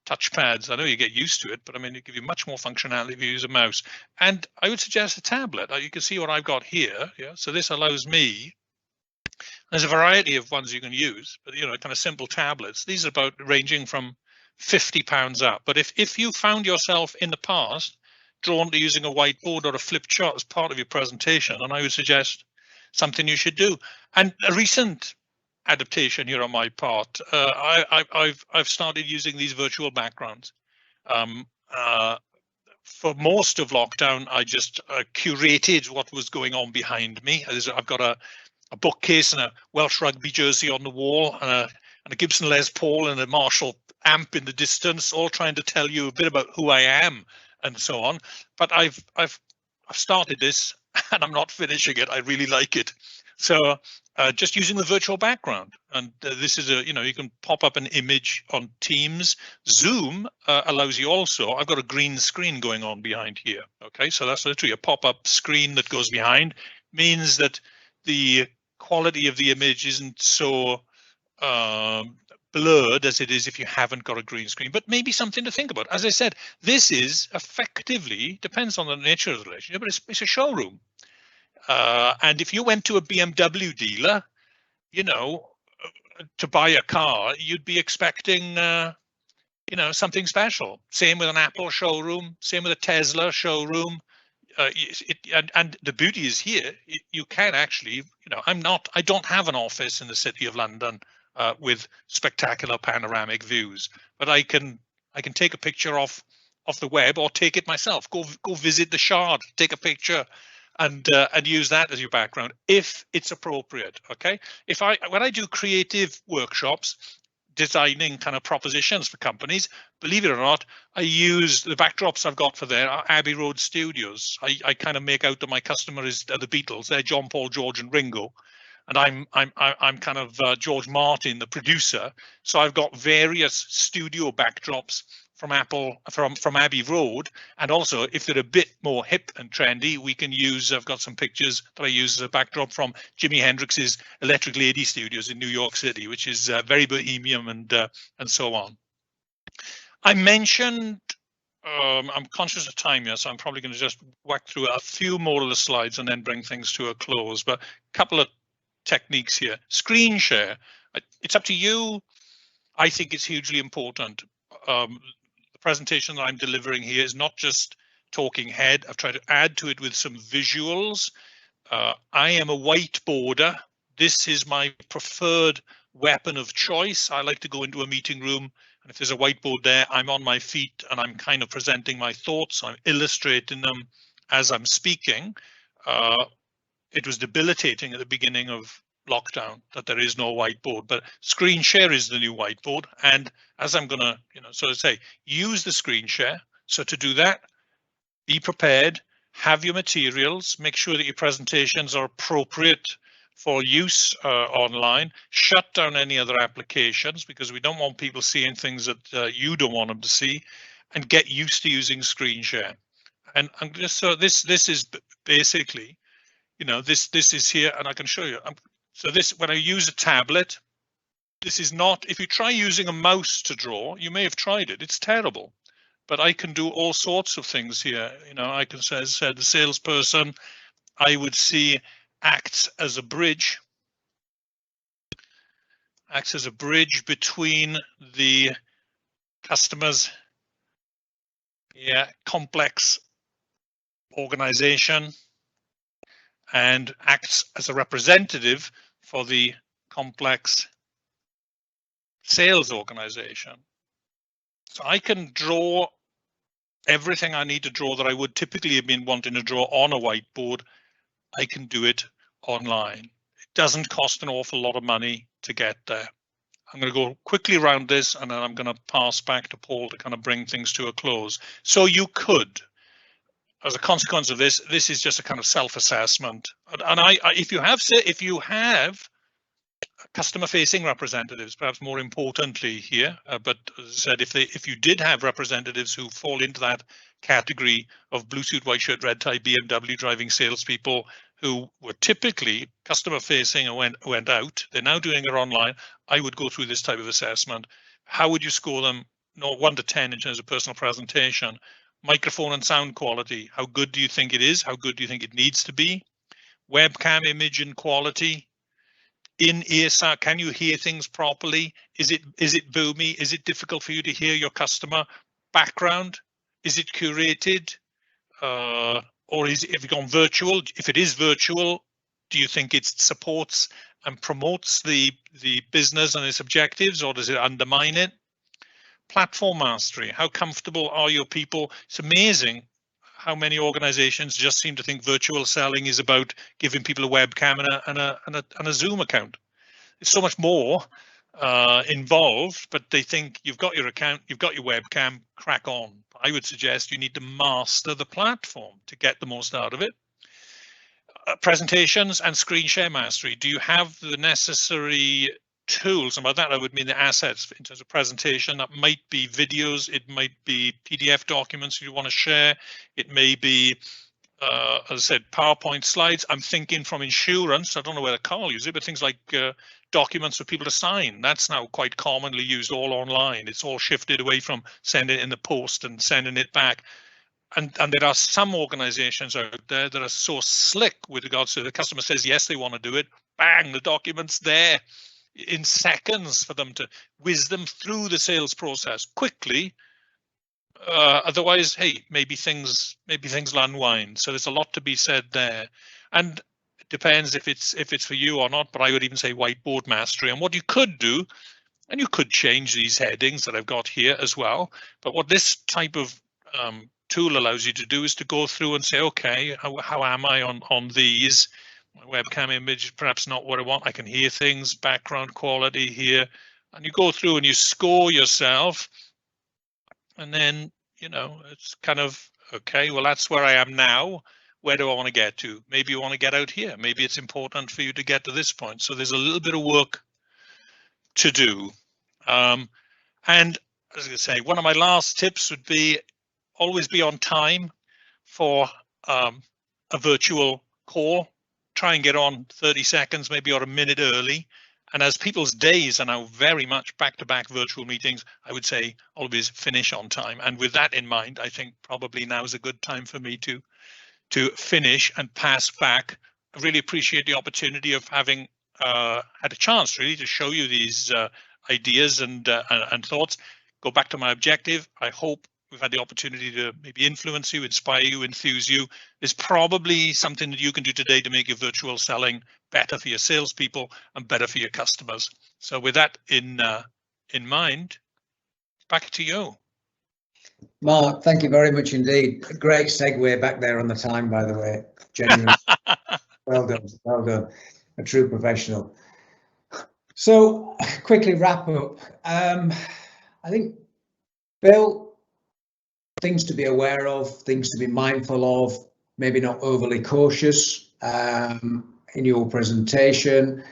touchpads. I know you get used to it, but I mean, it gives you much more functionality if you use a mouse. And I would suggest a tablet. You can see what I've got here. Yeah, so this allows me. There's a variety of ones you can use, but kind of simple tablets. These are about ranging from £50 up. But if you found yourself in the past drawn to using a whiteboard or a flip chart as part of your presentation, and I would suggest something you should do. And a recent adaptation here on my part, I've started using these virtual backgrounds. For most of lockdown, I just curated what was going on behind me. I've got a bookcase and a Welsh rugby jersey on the wall, and a Gibson Les Paul and a Marshall amp in the distance, all trying to tell you a bit about who I am and so on. But I've started this and I'm not finishing it. I really like it. So just using the virtual background, and this is you can pop up an image on Teams. Zoom allows you also. I've got a green screen going on behind here. Okay, so that's literally a pop-up screen that goes behind. Means that the quality of the image isn't so blurred as it is if you haven't got a green screen, but maybe something to think about. As I said, this is effectively, depends on the nature of the relationship, but it's a showroom. And if you went to a BMW dealer, to buy a car, you'd be expecting, something special. Same with an Apple showroom, same with a Tesla showroom. And the beauty is here, you can actually, I don't have an office in the City of London with spectacular panoramic views, but I can take a picture off the web or take it myself. Go visit the Shard, take a picture, and use that as your background if it's appropriate. Okay, when I do creative workshops, designing kind of propositions for companies, believe it or not, I use the backdrops I've got for there are Abbey Road Studios. I kind of make out that my customer is the Beatles. They're John, Paul, George, and Ringo, and I'm kind of George Martin, the producer. So I've got various studio backdrops from Abbey Road, and also if they're a bit more hip and trendy, we can use. I've got some pictures that I use as a backdrop from Jimi Hendrix's Electric Lady Studios in New York City, which is very bohemian and so on. I mentioned. I'm conscious of time here, so I'm probably going to just whack through a few more of the slides and then bring things to a close. But a couple of techniques here. Screen share. It's up to you. I think it's hugely important. Presentation that I'm delivering here is not just talking head. I've tried to add to it with some visuals. I am a whiteboarder. This is my preferred weapon of choice. I like to go into a meeting room, and if there's a whiteboard there, I'm on my feet and I'm kind of presenting my thoughts. I'm illustrating them as I'm speaking. It was debilitating at the beginning of lockdown that there is no whiteboard, but screen share is the new whiteboard. And as I'm gonna, sort of say, use the screen share. So to do that, be prepared, have your materials, make sure that your presentations are appropriate for use online, shut down any other applications because we don't want people seeing things that you don't want them to see, and get used to using screen share. And just so this is basically, this is here, and I can show you. So this, when I use a tablet, this is not, if you try using a mouse to draw, you may have tried it, it's terrible. But I can do all sorts of things here. I can say, as I said, the salesperson, I would see acts as a bridge between the customers, complex organization, and acts as a representative for the complex sales organization. So I can draw everything I need to draw that I would typically have been wanting to draw on a whiteboard. I can do it online. It doesn't cost an awful lot of money to get there. I'm going to go quickly around this, and then I'm going to pass back to Paul to kind of bring things to a close. So you could, as a consequence of this is just a kind of self-assessment. And if you have customer-facing representatives, perhaps more importantly here, but as I said, if you did have representatives who fall into that category of blue suit, white shirt, red tie, BMW driving salespeople who were typically customer-facing and went out, they're now doing it online, I would go through this type of assessment. How would you score them? no, 1 to 10 in terms of personal presentation. Microphone and sound quality. How good do you think it is? How good do you think it needs to be? Webcam image and quality. In-ear sound, can you hear things properly? Is it boomy? Is it difficult for you to hear your customer? Background, is it curated? Or have you gone virtual? If it is virtual, do you think it supports and promotes the business and its objectives, or does it undermine it? Platform mastery, how comfortable are your people? It's amazing how many organizations just seem to think virtual selling is about giving people a webcam and a Zoom account. It's so much more involved, but they think you've got your account, you've got your webcam, crack on. I would suggest you need to master the platform to get the most out of it. Presentations and screen share mastery. Do you have the necessary tools? And by that I would mean the assets in terms of presentation. That might be videos, it might be PDF documents you want to share, it may be as I said, PowerPoint slides. I'm thinking from insurance, I don't know whether Carl uses it, but things like documents for people to sign, that's now quite commonly used all online. It's all shifted away from sending it in the post and sending it back. And there are some organizations out there that are so slick with regards to the customer says, yes, they want to do it. Bang, the document's there in seconds for them to whiz them through the sales process quickly. Otherwise, hey, maybe things will unwind. So there's a lot to be said there. And it depends if it's for you or not, but I would even say whiteboard mastery. And what you could do, and you could change these headings that I've got here as well, but what this type of tool allows you to do is to go through and say, okay, how am I on these? My webcam image is perhaps not what I want. I can hear things, background quality here, and you go through and you score yourself, and then, you know, it's kind of, okay, well, that's where I am now. Where do I want to get to? Maybe you want to get out here. Maybe it's important for you to get to this point. So there's a little bit of work to do. And as I say, one of my last tips would be always be on time for a virtual call. Try and get on 30 seconds, maybe or a minute early. And as people's days are now very much back-to-back virtual meetings, I would say always finish on time. And with that in mind, I think probably now is a good time for me to finish and pass back. I really appreciate the opportunity of having had a chance really to show you these ideas and thoughts. Go back to my objective. I hope we've had the opportunity to maybe influence you, inspire you, enthuse you. There's probably something that you can do today to make your virtual selling better for your salespeople and better for your customers. So with that in mind, back to you. Mark, thank you very much indeed. A great segue back there on the time, by the way. Genuine. Well done, well done. A true professional. So quickly wrap up. I think, Bill, things to be aware of, things to be mindful of, maybe not overly cautious in your presentation.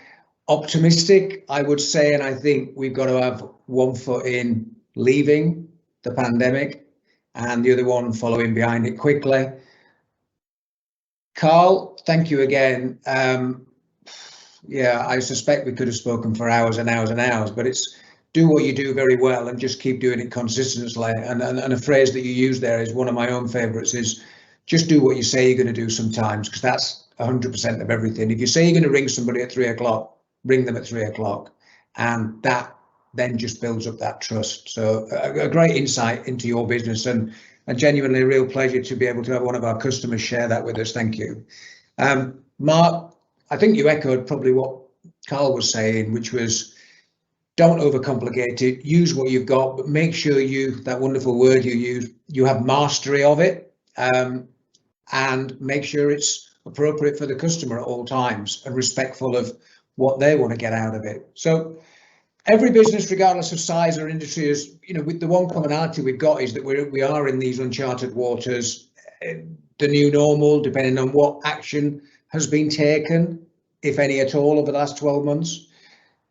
Optimistic, I would say, and I think we've got to have one foot in leaving the pandemic and the other one following behind it quickly. Carl, thank you again. Yeah, I suspect we could have spoken for hours and hours and hours, but it's do what you do very well and just keep doing it consistently. And a phrase that you use there is one of my own favourites, is just do what you say you're going to do sometimes, because that's 100% of everything. If you say you're going to ring somebody at 3 o'clock, ring them at 3 o'clock, and that then just builds up that trust. So a great insight into your business, and genuinely a real pleasure to be able to have one of our customers share that with us. Thank you. Mark, I think you echoed probably what Carl was saying, which was don't overcomplicate it, use what you've got, but make sure that wonderful word you use, you have mastery of it, and make sure it's appropriate for the customer at all times and respectful of what they want to get out of it. So every business, regardless of size or industry, is, you know, with the one commonality we've got is that we are in these uncharted waters, the new normal, depending on what action has been taken, if any at all, over the last 12 months.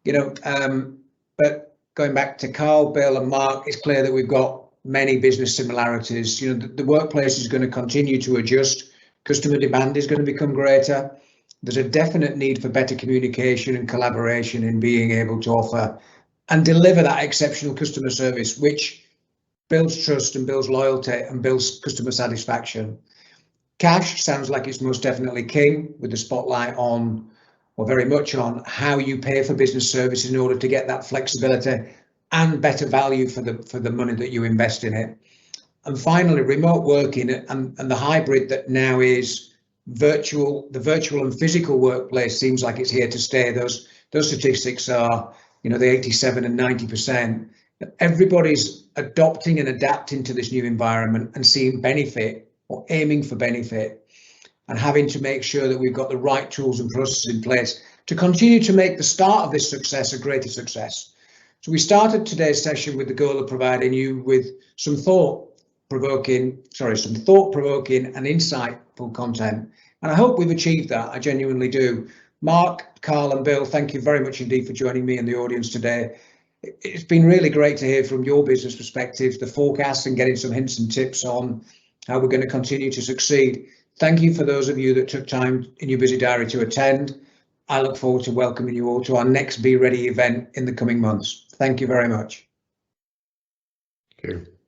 You know, but going back to Carl, Bill and Mark, it's clear that we've got many business similarities. You know, the workplace is going to continue to adjust. Customer demand is going to become greater. There's a definite need for better communication and collaboration in being able to offer and deliver that exceptional customer service, which builds trust and builds loyalty and builds customer satisfaction. Cash sounds like it's most definitely king, with the spotlight on, or very much on, how you pay for business services in order to get that flexibility and better value for the money that you invest in it. And finally, remote working and the hybrid that now is virtual, the virtual and physical workplace seems like it's here to stay. Those statistics are, you know, the 87 and 90%. Everybody's adopting and adapting to this new environment and seeing benefit or aiming for benefit, and having to make sure that we've got the right tools and processes in place to continue to make the start of this success a greater success. So we started today's session with the goal of providing you with some thought-provoking and insightful content. And I hope we've achieved that. I genuinely do. Mark, Carl and Bill, thank you very much indeed for joining me in the audience today. It's been really great to hear from your business perspectives, the forecasts, and getting some hints and tips on how we're going to continue to succeed. Thank you for those of you that took time in your busy diary to attend. I look forward to welcoming you all to our next Be Ready event in the coming months. Thank you very much. Thank you.